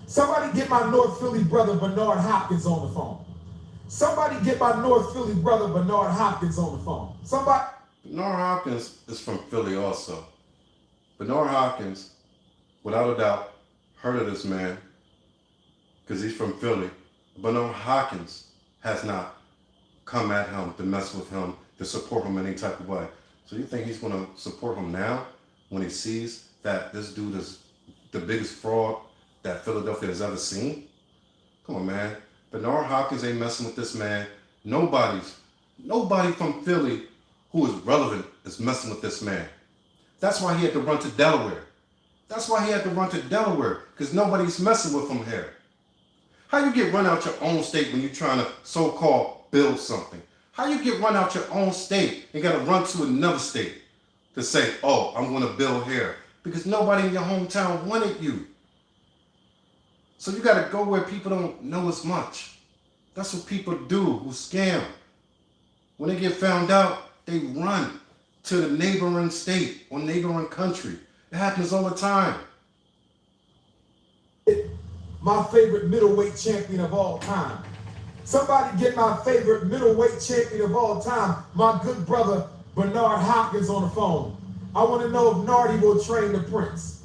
Somebody get my North Philly brother Bernard Hopkins on the phone. Somebody get my North Philly brother Bernard Hopkins on the phone. Somebody. Bernard Hopkins is from Philly also. Bernard Hopkins, without a doubt, heard of this man because he's from Philly. Bernard Hopkins has not come at him to mess with him, to support him in any type of way. So you think he's going to support him now when he sees that this dude is the biggest fraud that Philadelphia has ever seen? Come on, man. Bernard Hopkins ain't messing with this man Nobody from Philly who is relevant is messing with this man. That's why he had to run to Delaware. Because nobody's messing with him here. How you get run out your own state when you're trying to so-called build something? How you get run out your own state and got to run to another state to say, oh, I'm going to build here? Because nobody in your hometown wanted you. So you got to go where people don't know as much. That's what people do who scam. When they get found out, they run to the neighboring state or neighboring country. It happens all the time. My favorite middleweight champion of all time. Somebody get my favorite middleweight champion of all time, my good brother Bernard Hopkins, on the phone. I want to know if Nardi will train the Prince.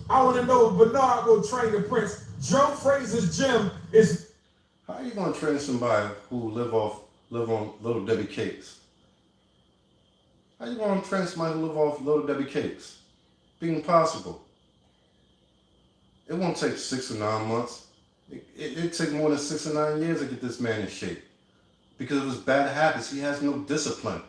I want to know if Bernard will train the Prince. Joe Frazier's gym is... How are you going to train somebody who live on Little Debbie cakes? How you going to train somebody who live off Little Debbie cakes? Be impossible. It won't take 6 or 9 months. It take more than 6 or 9 years to get this man in shape. Because of his bad habits, he has no discipline.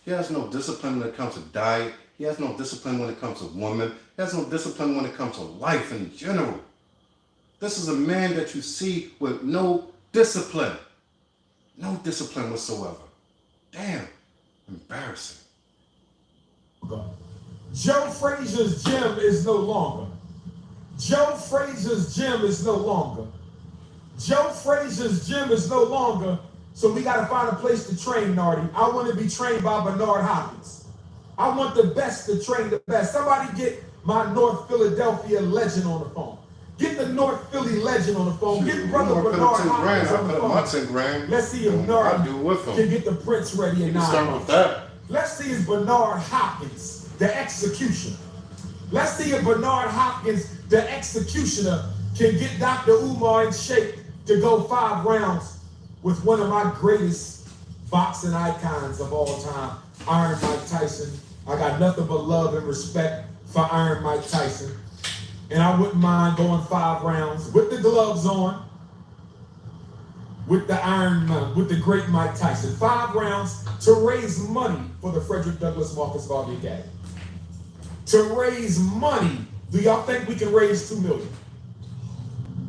He has no discipline when it comes to diet. He has no discipline when it comes to women. He has no discipline when it comes to life in general. This is a man that you see with no discipline. No discipline whatsoever. Damn, embarrassing. Joe Frazier's gym is no longer. Joe Frazier's gym is no longer. Joe Frazier's gym is no longer. So we got to find a place to train, Nardi. I want to be trained by Bernard Hopkins. I want the best to train the best. Somebody get my North Philadelphia legend on the phone. Get the North Philly legend on the phone. Get brother Bernard Hopkins on the phone. Let's see if Nardi can get the Prince ready in 9 months. Let's see if Bernard Hopkins, the executioner. Let's see if Bernard Hopkins, the executioner, can get Dr. Umar in shape to go 5 rounds with one of my greatest boxing icons of all time, Iron Mike Tyson. I got nothing but love and respect for Iron Mike Tyson. And I wouldn't mind going 5 rounds with the gloves on, with the Iron Man, with the great Mike Tyson. 5 rounds to raise money for the Frederick Douglass Marcus Garvey Academy. To raise money. Do y'all think we can raise $2 million?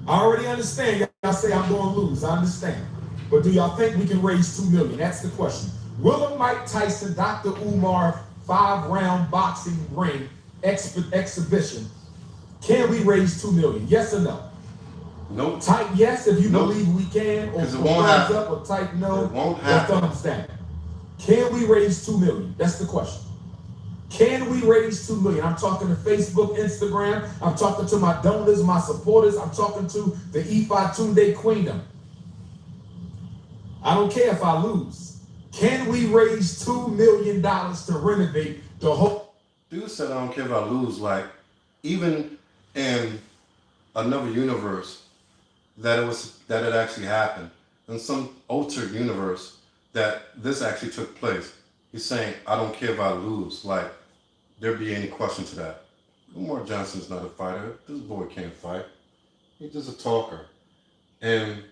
I already understand. Y'all say I'm going to lose. I understand. But do y'all think we can raise $2 million? That's the question. Will a Mike Tyson, Dr. Umar 5-round boxing ring exhibition, can we raise $2 million? Yes or no? Nope. Type yes if you believe we can, or thumbs up, or type no, or thumbs down. Can we raise $2 million? That's the question. Can we raise $2 million? I'm talking to Facebook, Instagram. I'm talking to my donors, my supporters. I'm talking to the Ifa Tunde Queendom. I don't care if I lose. Can we raise $2 million to renovate the whole? Dude said, I don't care if I lose. Like, even in another universe, that it actually happened. In some altered universe, that this actually took place. He's saying, I don't care if I lose. Like, there be any question to that. Umar Johnson's not a fighter. This boy can't fight. He's just a talker. And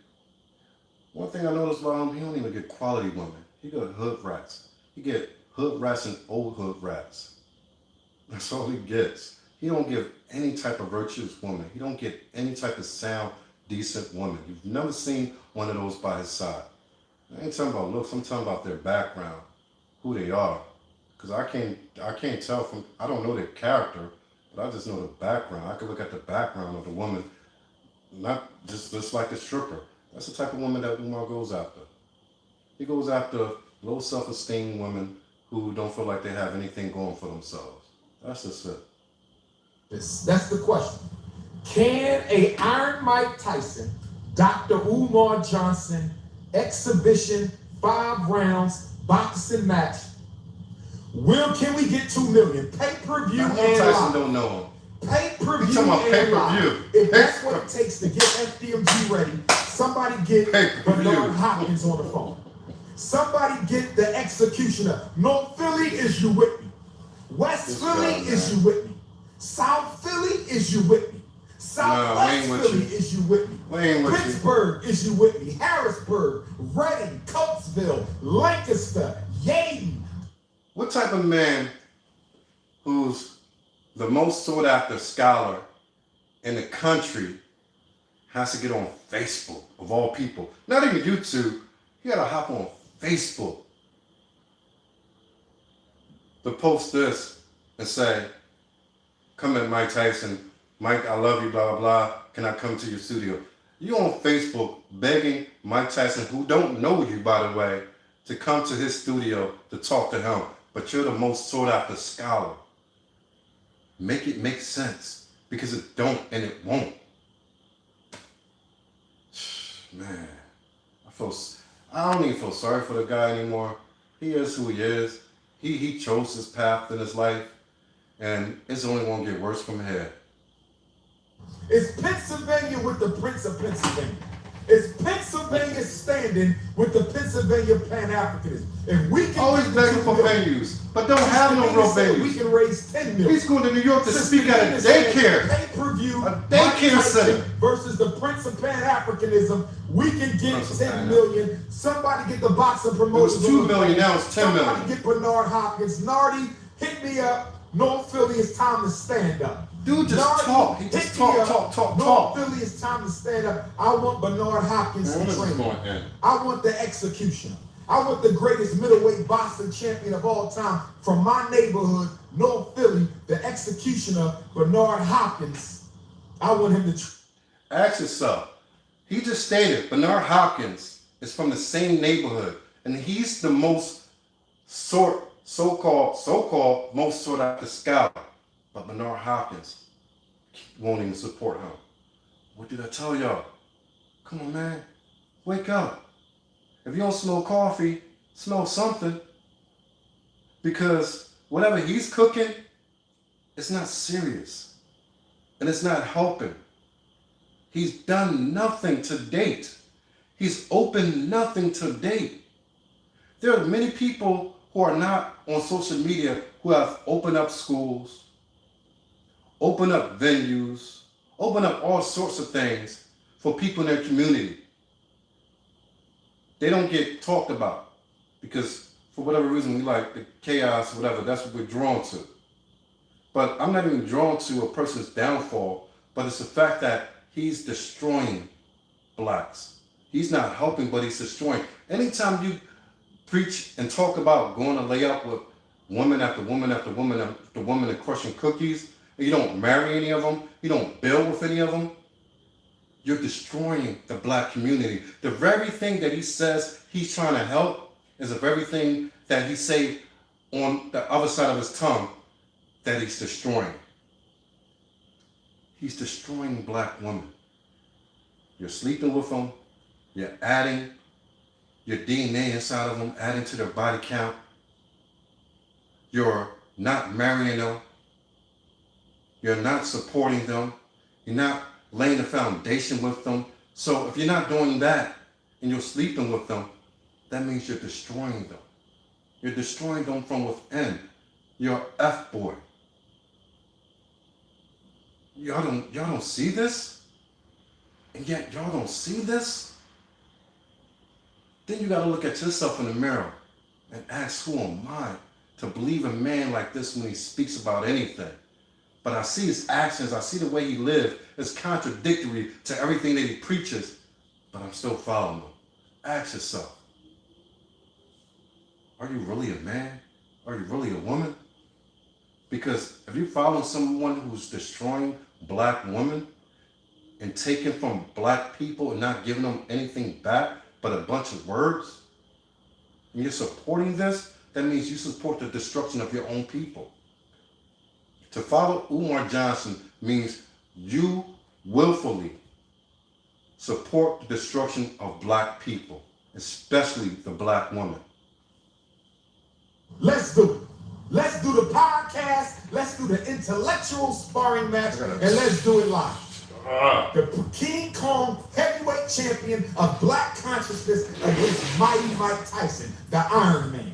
one thing I noticed about him, he don't even get quality women. He got hood rats. He get hood rats and old hood rats. That's all he gets. He don't give any type of virtuous woman. He don't get any type of sound, decent woman. You've never seen one of those by his side. I ain't talking about looks. I'm talking about their background, who they are. Because I can't tell from, I don't know their character, but I just know the background. I can look at the background of the woman, not just like the stripper. That's the type of woman that Umar goes after. He goes after low self-esteem women who don't feel like they have anything going for themselves. That's just it. That's the question. Can a Iron Mike Tyson, Dr. Umar Johnson exhibition 5 rounds boxing match? Can we get $2 million? Pay-per-view and Tyson live. Don't know him. Pay-per-view and live. If that's what it takes to get FDMG ready, somebody get Bernard Hopkins on the phone. Somebody get the executioner. North Philly, is you with me? West Philly, is you with me? South Philly, is you with me? Southwest Philly, is you with me? Pittsburgh, is you with me? Harrisburg, Reading, Coatesville, Lancaster, Yadin. What type of man who's the most sought after scholar in the country has to get on Facebook, of all people? Not even YouTube. He got to hop on Facebook to post this and say, come at Mike Tyson. Mike, I love you, blah, blah, blah. Can I come to your studio? You on Facebook begging Mike Tyson, who don't know you, by the way, to come to his studio to talk to him. But you're the most sought after scholar. Make it make sense. Because it don't and it won't. Man, I don't even feel sorry for the guy anymore. He is who he is. He chose his path in his life. And it's only going to get worse from here. It's Pennsylvania with the Prince of Pennsylvania. It's Pennsylvania standing with the Pennsylvania Pan-Africanism. If we can always begging for venues, but don't have no real venues. We can raise 10 million. He's going to New York to speak at a daycare. Pay-per-view, a daycare center versus the Prince of Pan-Africanism. We can get 10 million. Somebody get the boxing promotion. It was 2 million, now it's 10 million. Somebody get Bernard Hopkins. Nardi, hit me up. North Philly, it's time to stand up. Dude, just talk. He just talk. North Philly, it's time to stand up. I want Bernard Hopkins to train me. I want the executioner. I want the greatest middleweight boxing champion of all time from my neighborhood, North Philly, the executioner, Bernard Hopkins. I want him to ask yourself. He just stated Bernard Hopkins is from the same neighborhood, and he's the most so-called most sought after scholar. But Bernard Hopkins won't even support him. What did I tell y'all? Come on, man. Wake up. If you don't smell coffee, smell something. Because whatever he's cooking, it's not serious. And it's not helping. He's done nothing to date. He's opened nothing to date. There are many people who are not on social media who have opened up schools, open up venues, open up all sorts of things for people in their community. They don't get talked about because for whatever reason we like the chaos, whatever, that's what we're drawn to. But I'm not even drawn to a person's downfall, but it's the fact that he's destroying blacks. He's not helping, but he's destroying. Anytime you preach and talk about going to lay up with woman after woman after woman after woman and crushing cookies, you don't marry any of them, you don't build with any of them, you're destroying the black community. The very thing that he says he's trying to help is the very thing that he say on the other side of his tongue that he's destroying. He's destroying black women. You're sleeping with them, you're adding your DNA inside of them, adding to their body count. You're not marrying them. You're not supporting them. You're not laying the foundation with them. So if you're not doing that and you're sleeping with them, that means you're destroying them. You're destroying them from within. You're an F-boy. Y'all don't see this? And yet y'all don't see this? Then you got to look at yourself in the mirror and ask, who am I to believe a man like this when he speaks about anything? But I see his actions, I see the way he lives. It's contradictory to everything that he preaches, but I'm still following him. Ask yourself, are you really a man? Are you really a woman? Because if you follow someone who's destroying black women and taking from black people and not giving them anything back but a bunch of words, and you're supporting this, that means you support the destruction of your own people. To follow Umar Johnson means you willfully support the destruction of black people, especially the black woman. Let's do it. Let's do the podcast. Let's do the intellectual sparring match, and let's do it live. The King Kong heavyweight champion of black consciousness against mighty Mike Tyson, the Iron Man.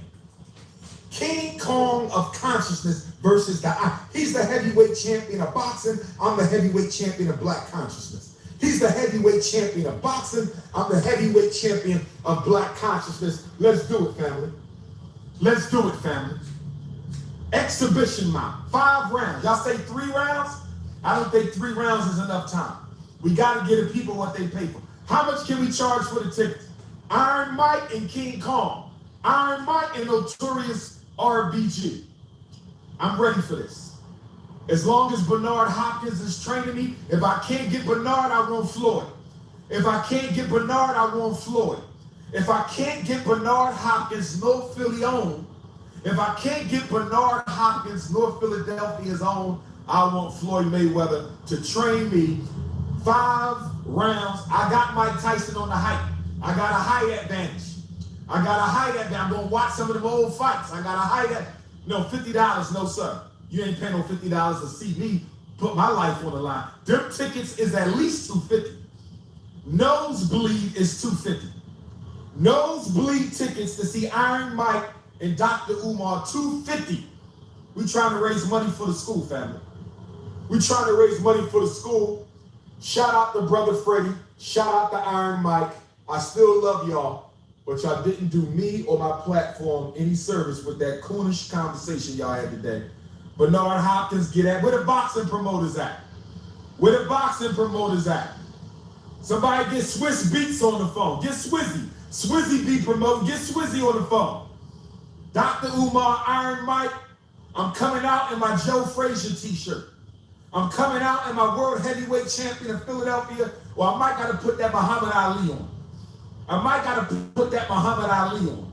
King Kong of consciousness versus the I. He's the heavyweight champion of boxing. I'm the heavyweight champion of black consciousness. He's the heavyweight champion of boxing. I'm the heavyweight champion of black consciousness. Let's do it, family. Let's do it, family. Exhibition mount. 5 rounds. Y'all say 3 rounds? I don't think 3 rounds is enough time. We got to give the people what they pay for. How much can we charge for the tickets? Iron Mike and King Kong. Iron Mike and Notorious RBG. I'm ready for this. As long as Bernard Hopkins is training me, if I can't get Bernard, I want Floyd. If I can't get Bernard, I want Floyd. If I can't get Bernard Hopkins, North Philly own. If I can't get Bernard Hopkins, North Philadelphia's own, I want Floyd Mayweather to train me 5 rounds. I got Mike Tyson on the height. I got a height advantage. I got a height advantage. I'm going to watch some of them old fights. I got a height advantage. No, $50, no sir. You ain't paying no $50 to see me put my life on the line. Them tickets is at least $250. Nosebleed is $250. Nosebleed tickets to see Iron Mike and Dr. Umar, $250. We trying to raise money for the school, family. We trying to raise money for the school. Shout out to Brother Freddie. Shout out to Iron Mike. I still love y'all, but y'all didn't do me or my platform any service with that coonish conversation y'all had today. Bernard Hopkins, get at. Where the boxing promoters at? Where the boxing promoters at? Somebody get Swiss Beats on the phone. Get Swizzy. Swizzy be promoting. Get Swizzy on the phone. Dr. Umar, Iron Mike, I'm coming out in my Joe Frazier t-shirt. I'm coming out in my world heavyweight champion of Philadelphia. Well, I might got to put that Muhammad Ali on. I might got to put that Muhammad Ali on.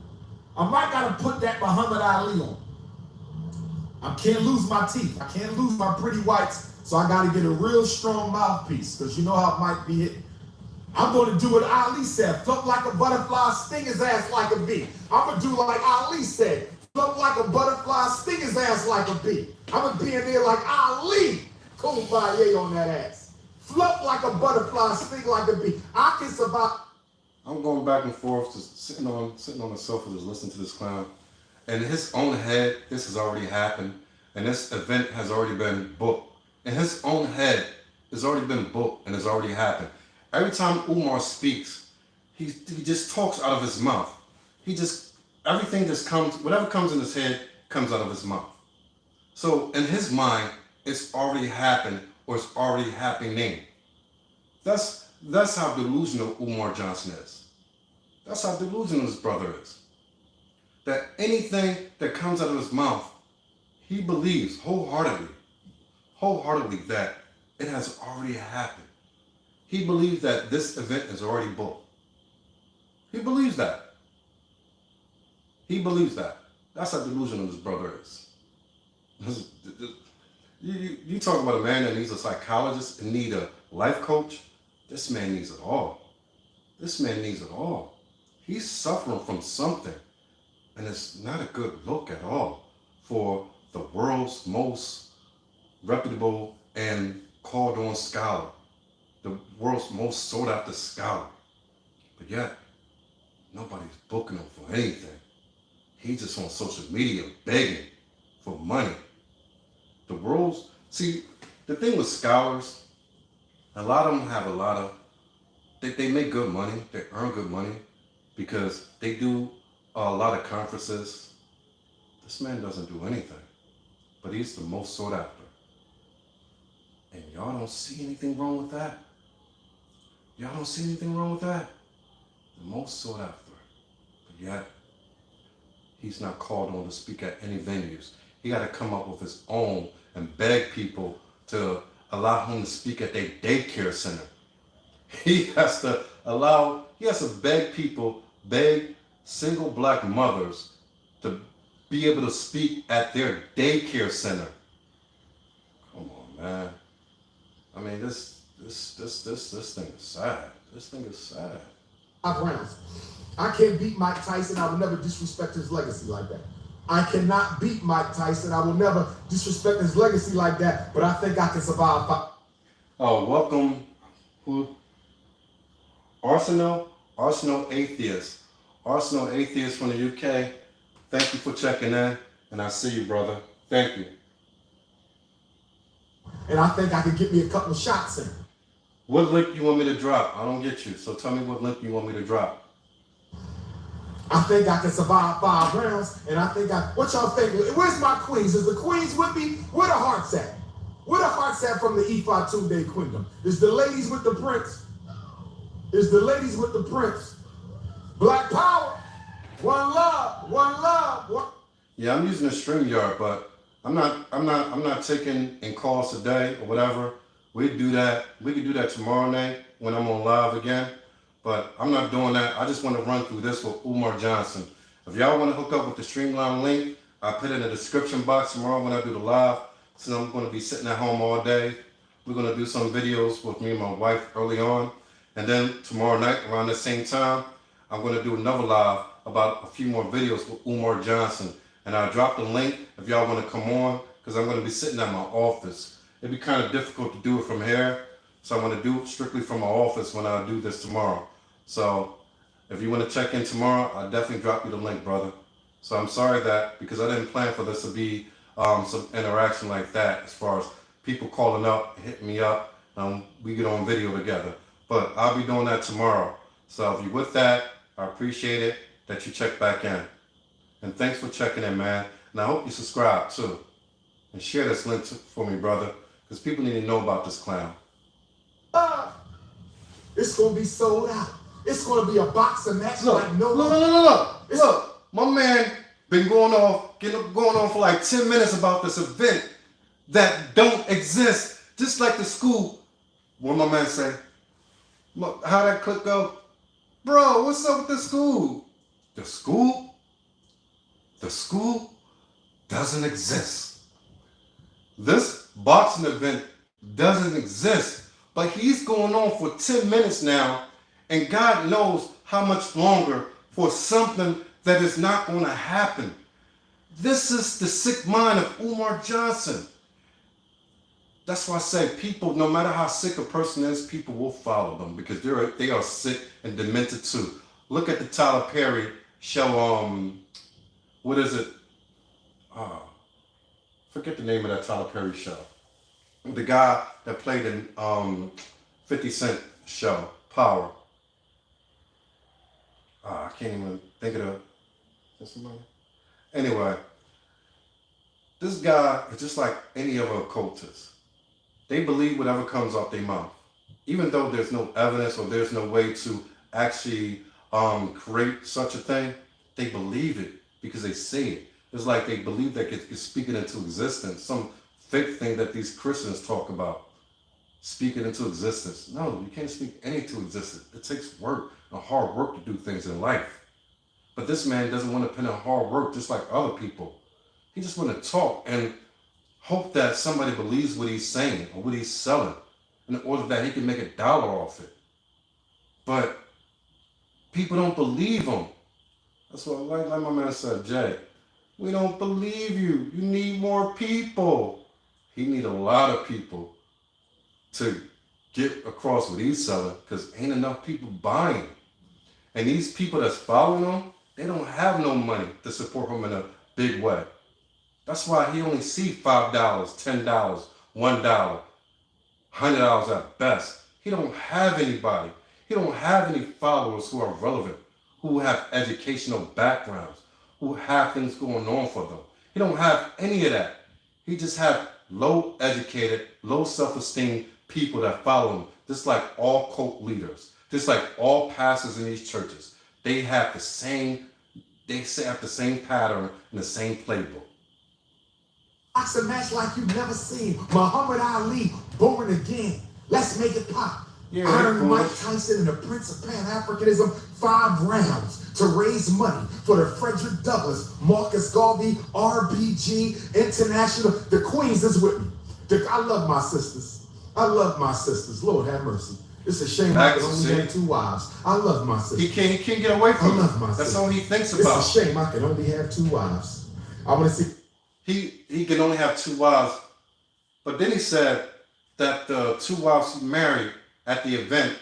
I might got to put that Muhammad Ali on. I can't lose my teeth. I can't lose my pretty whites. So I got to get a real strong mouthpiece because you know how Mike be hitting. I'm going to do what Ali said. Float like a butterfly, sting his ass like a bee. I'm going to do like Ali said. Float like a butterfly, sting his ass like a bee. I'm going to be in there like Ali. Kumbaya on that ass. Float like a butterfly, sting like a bee. I can survive. I'm going back and forth, just sitting on the sofa, just listening to this clown. In his own head, this has already happened, and this event has already been booked. In his own head, it's already been booked and it's already happened. Every time Umar speaks, he just talks out of his mouth. Everything just comes, whatever comes in his head comes out of his mouth. So in his mind, it's already happened or it's already happening. That's how delusional Umar Johnson is. That's how delusional his brother is. That anything that comes out of his mouth, he believes wholeheartedly that it has already happened. He believes that this event is already booked. He believes that. He believes that. That's how delusional his brother is. You talk about a man that needs a psychologist and need a life coach. This man needs it all. This man needs it all. He's suffering from something. And it's not a good look at all for the world's most reputable and called on scholar. The world's most sought after scholar. But yet, nobody's booking him for anything. He's just on social media begging for money. The thing with scholars, a lot of them have they make good money, they earn good money because they do a lot of conferences. This man doesn't do anything, but he's the most sought after. And y'all don't see anything wrong with that. Y'all don't see anything wrong with that. The most sought after. But yet, he's not called on to speak at any venues. He got to come up with his own and beg people to allow him to speak at their daycare center. He has to beg single black mothers to be able to speak at their daycare center. Come on, man. I mean, this thing is sad. This thing is sad. 5 rounds. I can't beat Mike Tyson. I will never disrespect his legacy like that. I cannot beat Mike Tyson. I will never disrespect his legacy like that, but I think I can survive. Oh, welcome. Who? Arsenal Atheist. Arsenal Atheist from the UK. Thank you for checking in. And I see you, brother. Thank you. And I think I could get me a couple of shots in. What link you want me to drop? I don't get you. So tell me what link you want me to drop. I think I can survive 5 rounds, and I think what y'all think? Where's my queens? Is the queens with me? Where the hearts at? Where the hearts at from the Ifa Tunde Queendom? Is the ladies with the prince? Is the ladies with the prince? Black power, one love, one love. One. Yeah, I'm using the StreamYard, but I'm not taking in calls today or whatever. We can do that tomorrow night when I'm on live again. But I'm not doing that. I just want to run through this with Umar Johnson. If y'all want to hook up with the Streamline link, I put it in the description box tomorrow when I do the live. Since I'm going to be sitting at home all day, we're going to do some videos with me and my wife early on. And then tomorrow night around the same time, I'm going to do another live about a few more videos with Umar Johnson. And I'll drop the link if y'all want to come on, because I'm going to be sitting at my office. It'd be kind of difficult to do it from here. So I'm going to do it strictly from my office when I do this tomorrow. So if you want to check in tomorrow, I'll definitely drop you the link, brother. So I'm sorry that, because I didn't plan for this to be some interaction like that, as far as people calling up, hitting me up, we get on video together. But I'll be doing that tomorrow. So if you're with that, I appreciate it that you check back in. And thanks for checking in, man. And I hope you subscribe too. And share this link for me, brother, because people need to know about this clown. It's going to be sold out. It's going to be a boxing match like no one. Look, my man been going on for like 10 minutes about this event that don't exist. Just like the school. What my man say? How that clip go? Bro, what's up with the school? The school? The school doesn't exist. This boxing event doesn't exist. But he's going on for 10 minutes now, and God knows how much longer for something that is not going to happen. This is the sick mind of Umar Johnson. That's why I say people, no matter how sick a person is, people will follow them because they are sick and demented too. Look at the Tyler Perry show, what is it? Forget the name of that Tyler Perry show. The guy that played in 50 Cent show, Power. I can't even think of somebody. Anyway, this guy is just like any other occultist. They believe whatever comes off their mouth. Even though there's no evidence or there's no way to actually create such a thing, they believe it because they say it. It's like they believe that it's speaking into existence. Some fake thing that these Christians talk about, speaking into existence. No, you can't speak anything to existence. It takes work and hard work to do things in life. But this man doesn't want to put in hard work just like other people. He just want to talk and hope that somebody believes what he's saying or what he's selling in order that he can make $1 off it. But people don't believe him. That's what, like my man said, Jay, we don't believe you. You need more people. He need a lot of people to get across what he's selling because ain't enough people buying. And these people that's following him, they don't have no money to support him in a big way. That's why he only see $5, $10, $1, $100 at best. He don't have anybody. He don't have any followers who are relevant, who have educational backgrounds, who have things going on for them. He don't have any of that. He just have low educated, low self-esteem people that follow him, just like all cult leaders, just like all pastors in these churches. They have the same pattern and the same playbook. Boxing match like you've never seen. Muhammad Ali, born again. Let's make it pop. Yeah, Honoring Mike Tyson and the Prince of Pan-Africanism, 5 rounds to raise money for the Frederick Douglass, Marcus Garvey, RBG, International. The Queens is with me. I love my sisters. I love my sisters. Lord have mercy. It's a shame I can only have 2 wives. I love my sisters. He can't get away from it. I love my sisters. That's all he thinks about. It's a shame I can only have 2 wives. I want to see. He can only have 2 wives. But then he said that the 2 wives he married at the event,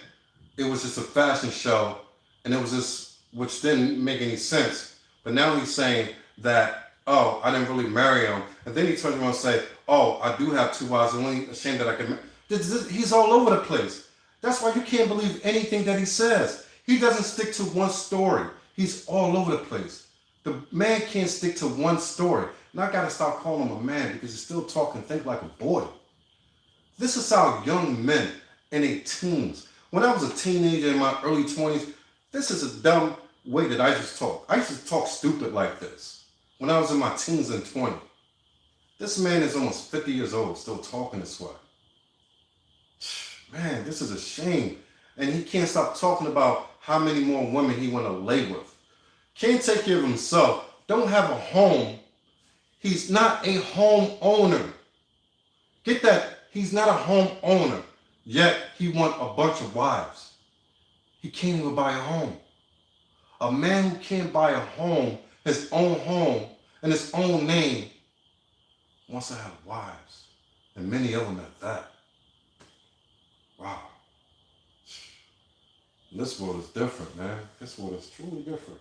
it was just a fashion show, and it was just, which didn't make any sense. But now he's saying that oh, I didn't really marry him. And then he turns around and say, oh, I do have 2 wives. I'm only ashamed that I can. He's all over the place. That's why you can't believe anything that he says. He doesn't stick to one story. He's all over the place. The man can't stick to one story. And I got to stop calling him a man because he's still talking, think like a boy. This is how young men in their teens. When I was a teenager in my early 20s, this is a dumb way that I used to talk. I used to talk stupid like this when I was in my teens and 20s. This man is almost 50 years old, still talking this way. Man, this is a shame. And he can't stop talking about how many more women he want to lay with. Can't take care of himself. Don't have a home. He's not a homeowner. Get that? He's not a homeowner. Yet he want a bunch of wives. He can't even buy a home. A man who can't buy a home, his own home, in his own name, wants to have wives. And many of them at that. Wow. This world is different, man. This world is truly different.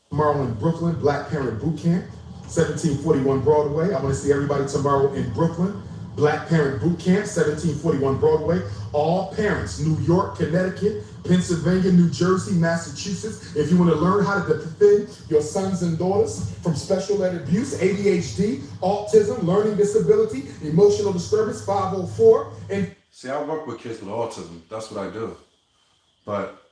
Tomorrow in Brooklyn, Black Parent Boot Camp, 1741 Broadway. I want to see everybody tomorrow in Brooklyn. Black Parent Boot Camp, 1741 Broadway. All parents, New York, Connecticut, Pennsylvania, New Jersey, Massachusetts. If you want to learn how to defend your sons and daughters from special ed abuse, ADHD, autism, learning disability, emotional disturbance, 504. And see, I work with kids with autism. That's what I do. But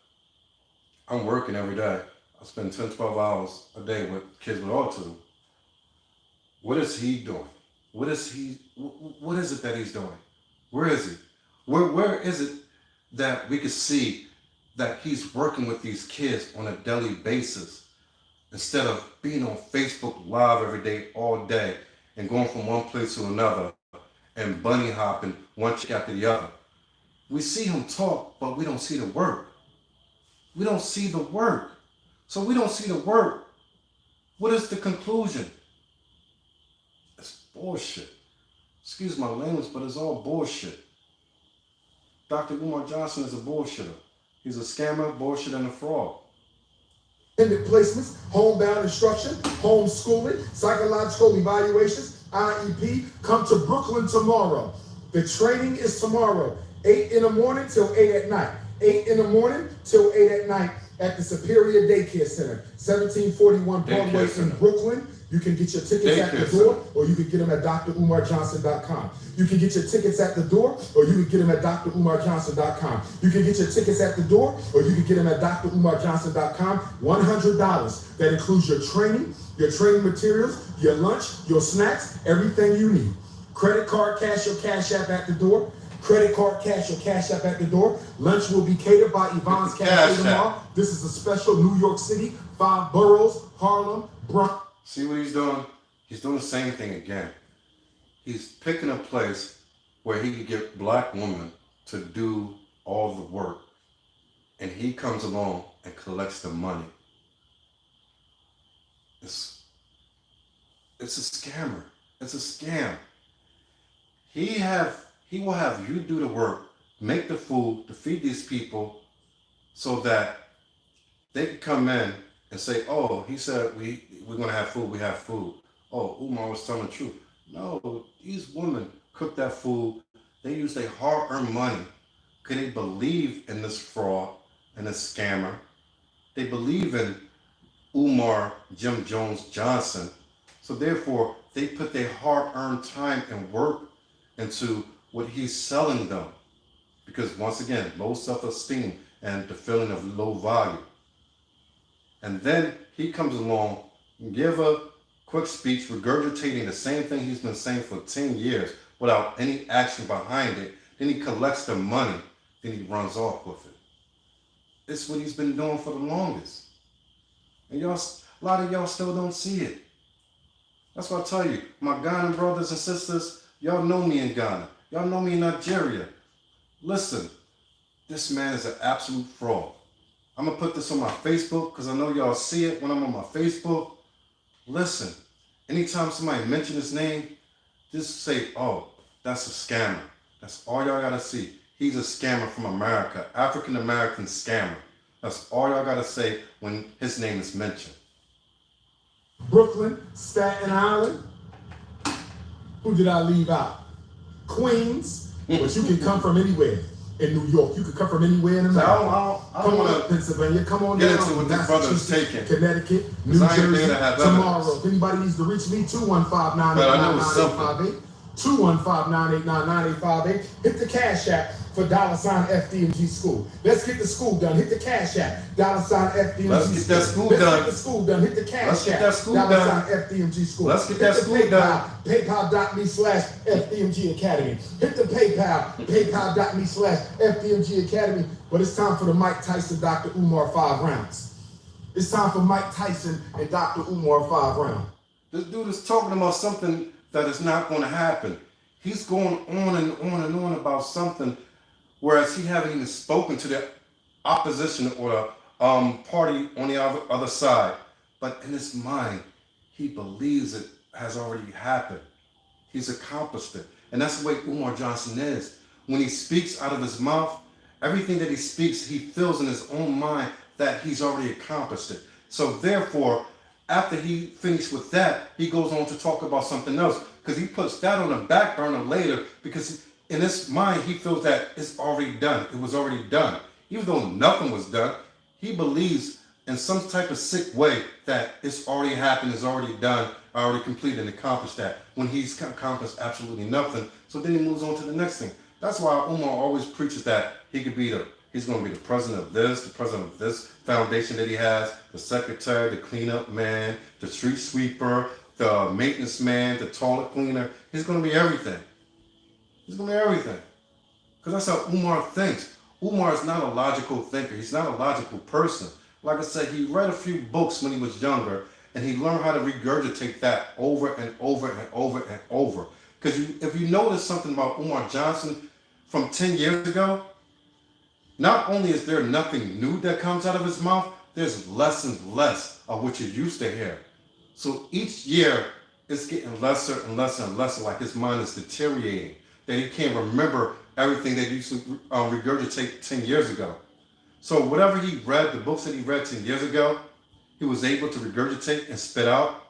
I'm working every day. I spend 10, 12 hours a day with kids with autism. What is he doing? What is it that he's doing? Where is he? Where is it that we can see that he's working with these kids on a daily basis instead of being on Facebook Live every day, all day, and going from one place to another and bunny hopping one chick after the other? We see him talk, but we don't see the work. We don't see the work. So we don't see the work. What is the conclusion? It's bullshit. Excuse my language, but it's all bullshit. Dr. Umar Johnson is a bullshitter. He's a scammer, bullshit, and a fraud. Independent placements, homebound instruction, homeschooling, psychological evaluations, IEP. Come to Brooklyn tomorrow. The training is tomorrow, 8 in the morning till 8 at night. 8 in the morning till 8 at night at the Superior Daycare Center, 1741 Broadway in Brooklyn. You can get your tickets at the door, or you can get them at drumarjohnson.com. You can get your tickets at the door, or you can get them at drumarjohnson.com. You can get your tickets at the door, or you can get them at drumarjohnson.com. $100. That includes your training materials, your lunch, your snacks, everything you need. Credit card, cash, or cash app at the door. Credit card, cash, or cash app at the door. Lunch will be catered by Yvonne's Cafe tomorrow. This is a special New York City, 5 boroughs, Harlem, Bronx. See what he's doing? He's doing the same thing again. He's picking a place where he could get black women to do all the work. And he comes along and collects the money. It's a scammer. It's a scam. He will have you do the work, make the food to feed these people so that they can come in and say, oh, he said we're going to have food, we have food. Oh, Umar was telling the truth. No, these women cook that food. They use their hard-earned money because they believe in this fraud and this scammer. They believe in Umar Jim Jones Johnson. So therefore, they put their hard-earned time and work into what he's selling them. Because once again, low self-esteem and the feeling of low value. And then he comes along and give a quick speech regurgitating the same thing he's been saying for 10 years without any action behind it. Then he collects the money, then he runs off with it. It's what he's been doing for the longest. And y'all, a lot of y'all still don't see it. That's what I tell you. My Ghana brothers and sisters, y'all know me in Ghana. Y'all know me in Nigeria. Listen, this man is an absolute fraud. I'm going to put this on my Facebook because I know y'all see it when I'm on my Facebook. Listen, anytime somebody mention his name, just say, oh, that's a scammer. That's all y'all got to see. He's a scammer from America, African-American scammer. That's all y'all got to say when his name is mentioned. Brooklyn, Staten Island. Who did I leave out? Queens, but you can come from anywhere in New York. You can come from anywhere in America. I don't want to Pennsylvania. Come on get down. into what this brother is taking. Connecticut, New I ain't Jersey, there to have tomorrow. evidence. If anybody needs to reach me, 215-989-9858. 215-989-9858. Hit the cash app for $FDMG school. Let's get the school done. Hit the cash app. $FDMG Let's get that school Let's done. get the school done. Hit the cash Let's app. get that school done. $FDMG school. Let's get that school done. PayPal.me/FDMG Academy. Hit the PayPal. PayPal.me/FDMG Academy. But it's time for the Mike Tyson, Dr. Umar 5 rounds. It's time for Mike Tyson and Dr. Umar 5 rounds. This dude is talking about something that is not going to happen. He's going on and on and on about something, whereas he haven't even spoken to the opposition or the party on the other side. But in his mind, he believes it has already happened. He's accomplished it. And that's the way Umar Johnson is. When he speaks out of his mouth, everything that he speaks, he feels in his own mind that he's already accomplished it. So therefore, after he finished with that, he goes on to talk about something else, because he puts that on the back burner later, because in his mind, he feels that it's already done. It was already done. Even though nothing was done, he believes in some type of sick way that it's already happened, it's already done, already completed and accomplished that, when he's accomplished absolutely nothing. So then he moves on to the next thing. That's why Umar always preaches that he's going to be the president of this, the president of this foundation that he has, the secretary, the cleanup man, the street sweeper, the maintenance man, the toilet cleaner. He's going to be everything. He's going to be everything. Because that's how Umar thinks. Umar is not a logical thinker. He's not a logical person. Like I said, he read a few books when he was younger, and he learned how to regurgitate that over and over and over and over. Because if you notice something about Umar Johnson from 10 years ago, not only is there nothing new that comes out of his mouth, there's less and less of what you used to hear. So each year, it's getting lesser and lesser and lesser, like his mind is deteriorating, that he can't remember everything that he used to regurgitate 10 years ago. So whatever he read, the books that he read 10 years ago, he was able to regurgitate and spit out.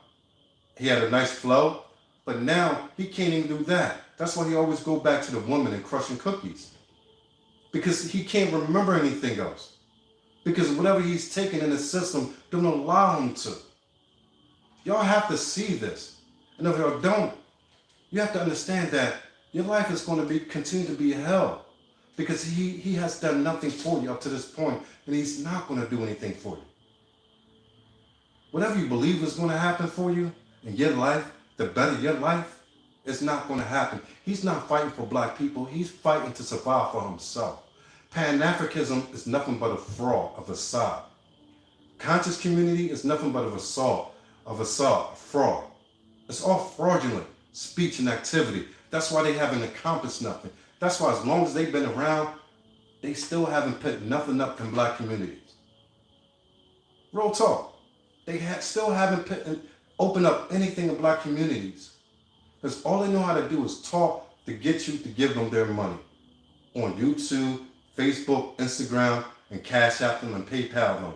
He had a nice flow, but now he can't even do that. That's why he always go back to the woman and crushing cookies, because he can't remember anything else. Because whatever he's taken in the system don't allow him to. Y'all have to see this. And if y'all don't, you have to understand that your life is going to continue to be hell. Because he has done nothing for you up to this point, and he's not going to do anything for you. Whatever you believe is going to happen for you in your life, the better your life, it's not going to happen. He's not fighting for black people. He's fighting to survive for himself. Pan-Africanism is nothing but a fraud, a facade. Conscious community is nothing but a facade, a fraud. It's all fraudulent speech and activity. That's why they haven't accomplished nothing. That's why as long as they've been around, they still haven't put nothing up in black communities. Real talk. They still haven't opened up anything in black communities. Because all they know how to do is talk to get you to give them their money. On YouTube, Facebook, Instagram, and cash app them and PayPal them.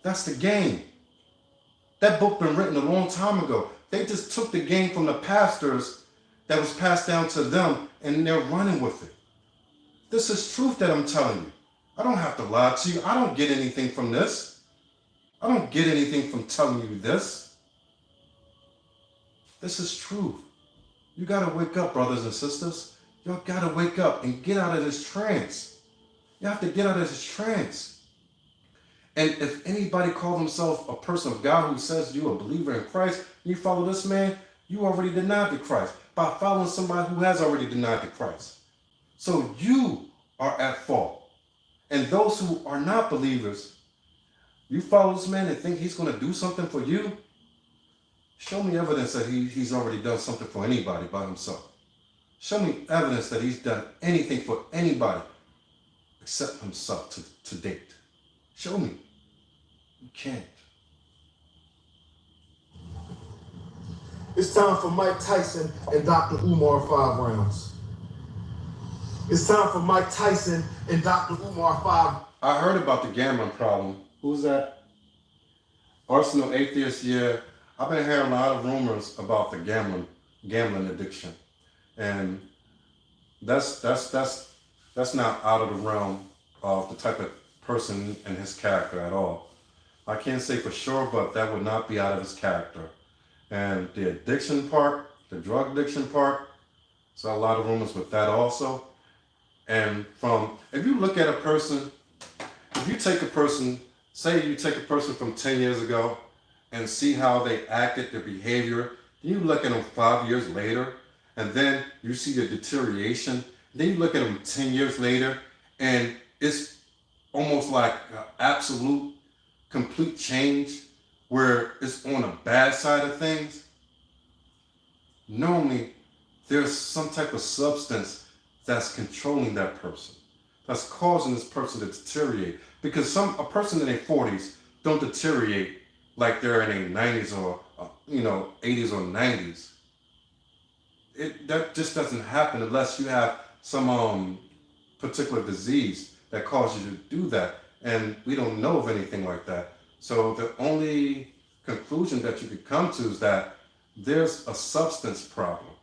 That's the game. That book been written a long time ago. They just took the game from the pastors that was passed down to them, and they're running with it. This is truth that I'm telling you. I don't have to lie to you. I don't get anything from this. I don't get anything from telling you this. This is truth. You gotta wake up, brothers and sisters. Y'all gotta wake up and get out of this trance. You have to get out of this trance. And if anybody calls himself a person of God who says you're a believer in Christ, and you follow this man, you already denied the Christ by following somebody who has already denied the Christ. So you are at fault. And those who are not believers, you follow this man and think he's going to do something for you? Show me evidence that he's already done something for anybody by himself. Show me evidence that he's done anything for anybody except himself to date. Show me. You can't. It's time for Mike Tyson and Dr. Umar 5 rounds. It's time for Mike Tyson and Dr. Umar 5. I heard about the gambling problem. Who's that? Arsenal Atheist, yeah. I've been hearing a lot of rumors about the gambling addiction, and that's not out of the realm of the type of person and his character at all. I can't say for sure, but that would not be out of his character. And the addiction part, the drug addiction part, so a lot of rumors with that also. And if you look at a person, if you take a person, say you take a person from 10 years ago and see how they acted, their behavior, you look at them 5 years later, and then you see the deterioration. Then you look at them 10 years later, and it's almost like an absolute, complete change where it's on the bad side of things. Normally, there's some type of substance that's controlling that person, that's causing this person to deteriorate. Because a person in their 40s don't deteriorate like they're in their 90s or 80s or 90s. That just doesn't happen unless you have some particular disease that causes you to do that. And we don't know of anything like that. So the only conclusion that you could come to is that there's a substance problem.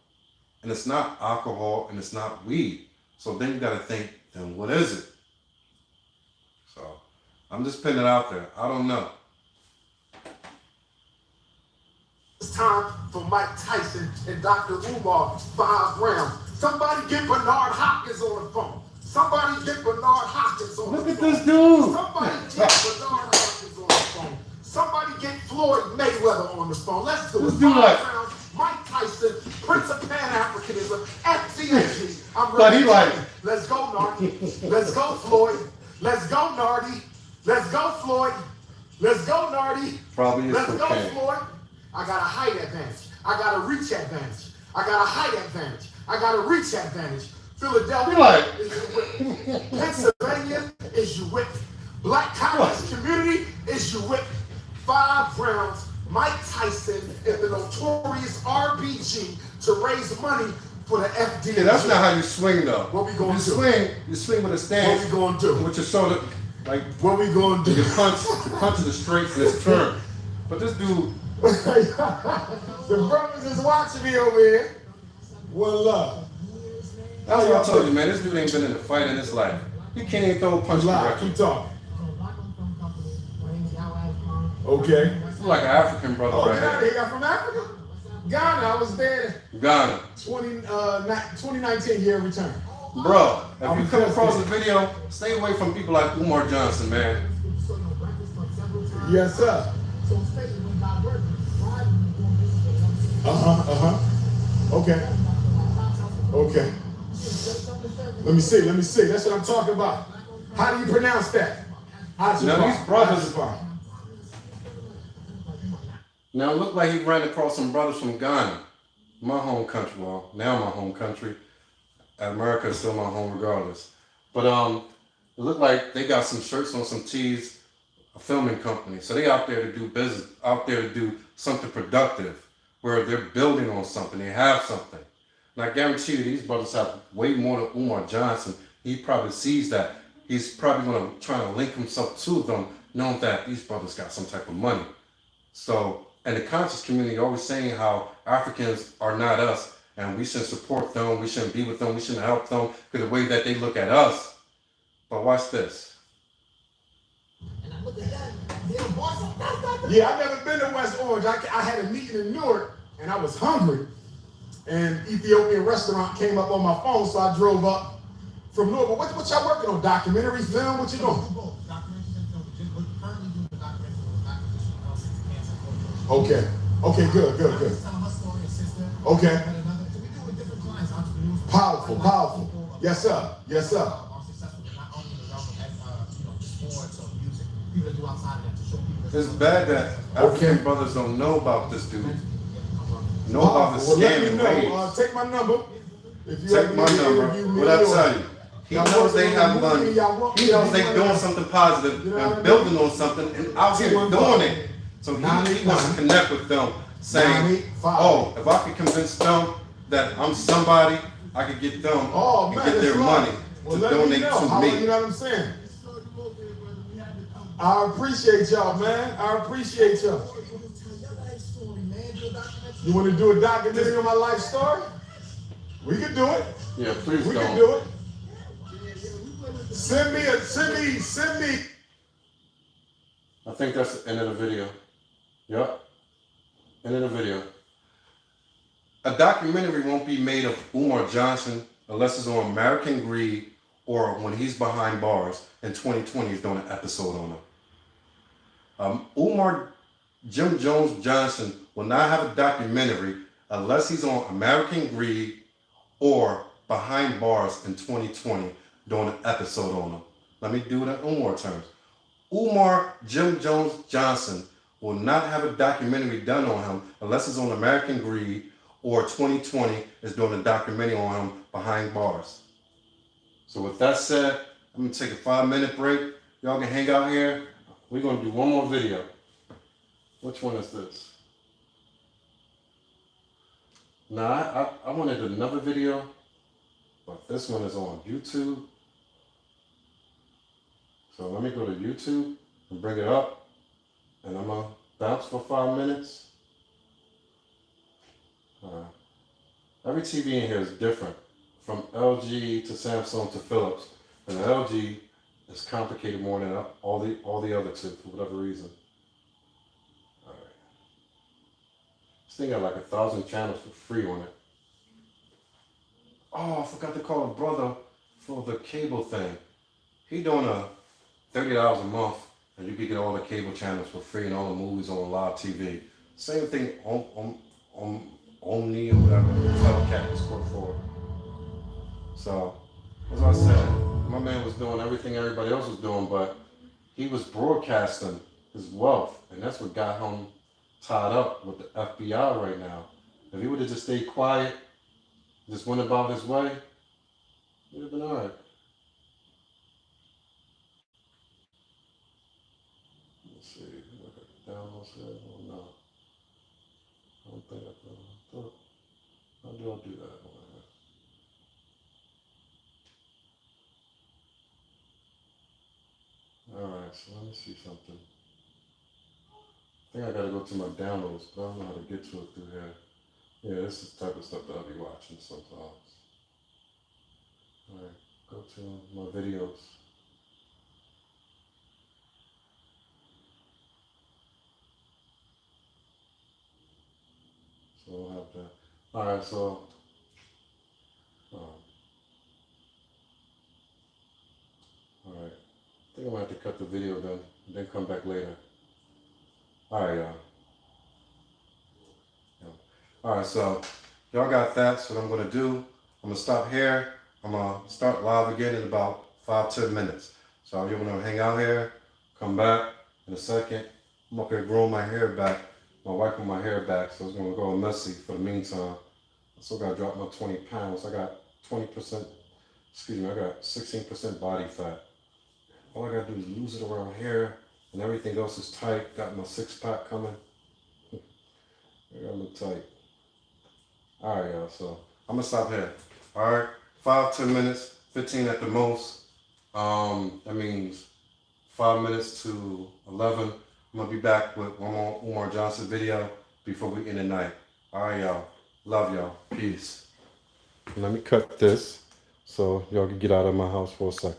And it's not alcohol and it's not weed. So then you got to think, then what is it? So I'm just putting it out there. I don't know. It's time for Mike Tyson and Dr. Umar 5 rounds. Somebody get Bernard Hopkins on the phone. Somebody get Bernard Hopkins on the phone. Look at this dude. Somebody get Bernard Hopkins on the phone. Somebody get Floyd Mayweather on the phone. Let's do it. 5 rounds. Mike Tyson, Prince of Pan-Africanism, FDMG. I'm ready. Let's go, Nardi. Let's go, Floyd. Let's go, Nardi. Let's go, Floyd. Let's go, Nardi. Probably is Let's go, cocaine. Floyd. I got a height advantage. I got a reach advantage. I got a height advantage. I got a reach advantage. Philadelphia is your whip. Pennsylvania is your whip. Black College community is your whip. 5 rounds. Mike Tyson and the notorious RBG to raise money for the FDMG. Yeah, that's not how you swing though. What we gonna do? You swing with a stance. What we gonna do? With your shoulder, like what we gonna do? You punch the straight and it's turn. But this dude. The brothers is watching me over here. One love. That's what I told you, man. This dude ain't been in a fight in his life. He can't even throw a punch correctly. Keep talking. Okay. He's like an African brother right here. He got from Africa? Ghana. I was there. Ghana. 2019 year return. Bro, if you come across a video, stay away from people like Umar Johnson, man. Yes, sir. Okay. Okay. Let me see. That's what I'm talking about. How do you pronounce that? Now these brothers. Now it looked like he ran across some brothers from Ghana, my home country. Well, now my home country. America is still my home regardless. But it looked like they got some shirts on, some tees, a filming company. So they out there to do business, out there to do something productive, where they're building on something, they have something. And I guarantee you these brothers have way more than Umar Johnson. He probably sees that. He's probably going to try to link himself to them, knowing that these brothers got some type of money. So, and the conscious community always saying how Africans are not us, and we shouldn't support them, we shouldn't be with them, we shouldn't help them, because the way that they look at us. But watch this. Yeah, I've never been to West Orange. I had a meeting in Newark, and I was hungry. And Ethiopian restaurant came up on my phone, so I drove up from Newark. But what y'all working on? Documentaries, film? What you doing? Okay. Okay, good. Okay. Powerful. Yes, sir. It's bad that African brothers don't know about this dude. Know about the scam and ways. Take my number. Take my number. What I tell you. He knows they have money. He knows they doing something positive and building on something and out here doing it. So he wants to connect with them, saying, oh, if I could convince them that I'm somebody, I could get them and get their money to donate to me. You know what I'm saying? I appreciate y'all, man. I appreciate y'all. You want to do a documentary on my life story? We can do it. Yeah, please We don't. can do it. Send me. I think that's the end of the video. Yep. End of the video. A documentary won't be made of Umar Johnson unless it's on American Greed or when he's behind bars in 2020 he's doing an episode on him. Umar Jim Jones Johnson will not have a documentary unless he's on American Greed or behind bars in 2020 doing an episode on him. Let me do it in Umar terms. Umar Jim Jones Johnson will not have a documentary done on him unless it's on American Greed or 2020 is doing a documentary on him behind bars. So with that said, I'm going to take a 5-minute break. Y'all can hang out here. We're going to do one more video. Which one is this? Nah, I wanted another video, but this one is on YouTube. So let me go to YouTube and bring it up. And I'm going to bounce for 5 minutes. Every TV in here is different, from LG to Samsung to Philips, and the LG is complicated more than all the other two for whatever reason. All right, this thing got like 1,000 channels for free on it. Oh, I forgot to call a brother for the cable thing. He doing a $30 a month, and you can get all the cable channels for free and all the movies on live TV. Same thing on Omni or whatever, Telecat is scored for. So, as I said, my man was doing everything everybody else was doing, but he was broadcasting his wealth, and that's what got him tied up with the FBI right now. If he would have just stayed quiet, just went about his way, he'd have been all right. Let's see, look at the downloads here. Oh no, I don't think I can. How do I do that? Alright, so let me see something. I think I gotta go to my downloads, but I don't know how to get to it through here. Yeah, this is the type of stuff that I'll be watching sometimes. Alright, go to my videos. So we'll have that. Alright, so alright. I think I'm gonna have to cut the video then, and then come back later. Alright, y'all. Alright, so y'all got that. So what I'm gonna do, I'm gonna stop here. I'm gonna start live again in about 5-10 minutes. So you're gonna hang out here, come back in a second. I'm up here growing my hair back. My wife put my hair back, so it's gonna go messy for the meantime. I still gotta drop my 20 pounds. I got 20%, excuse me, I got 16% body fat. All I gotta do is lose it around here, and everything else is tight. Got my 6-pack coming. I got it tight. All right, y'all, so I'm gonna stop here. All right, 5-10 minutes, 15 at the most. That means 5 minutes to 11. I'm gonna be back with one more Umar Johnson video before we end the night. All right, y'all. Love y'all. Peace. Let me cut this so y'all can get out of my house for a second.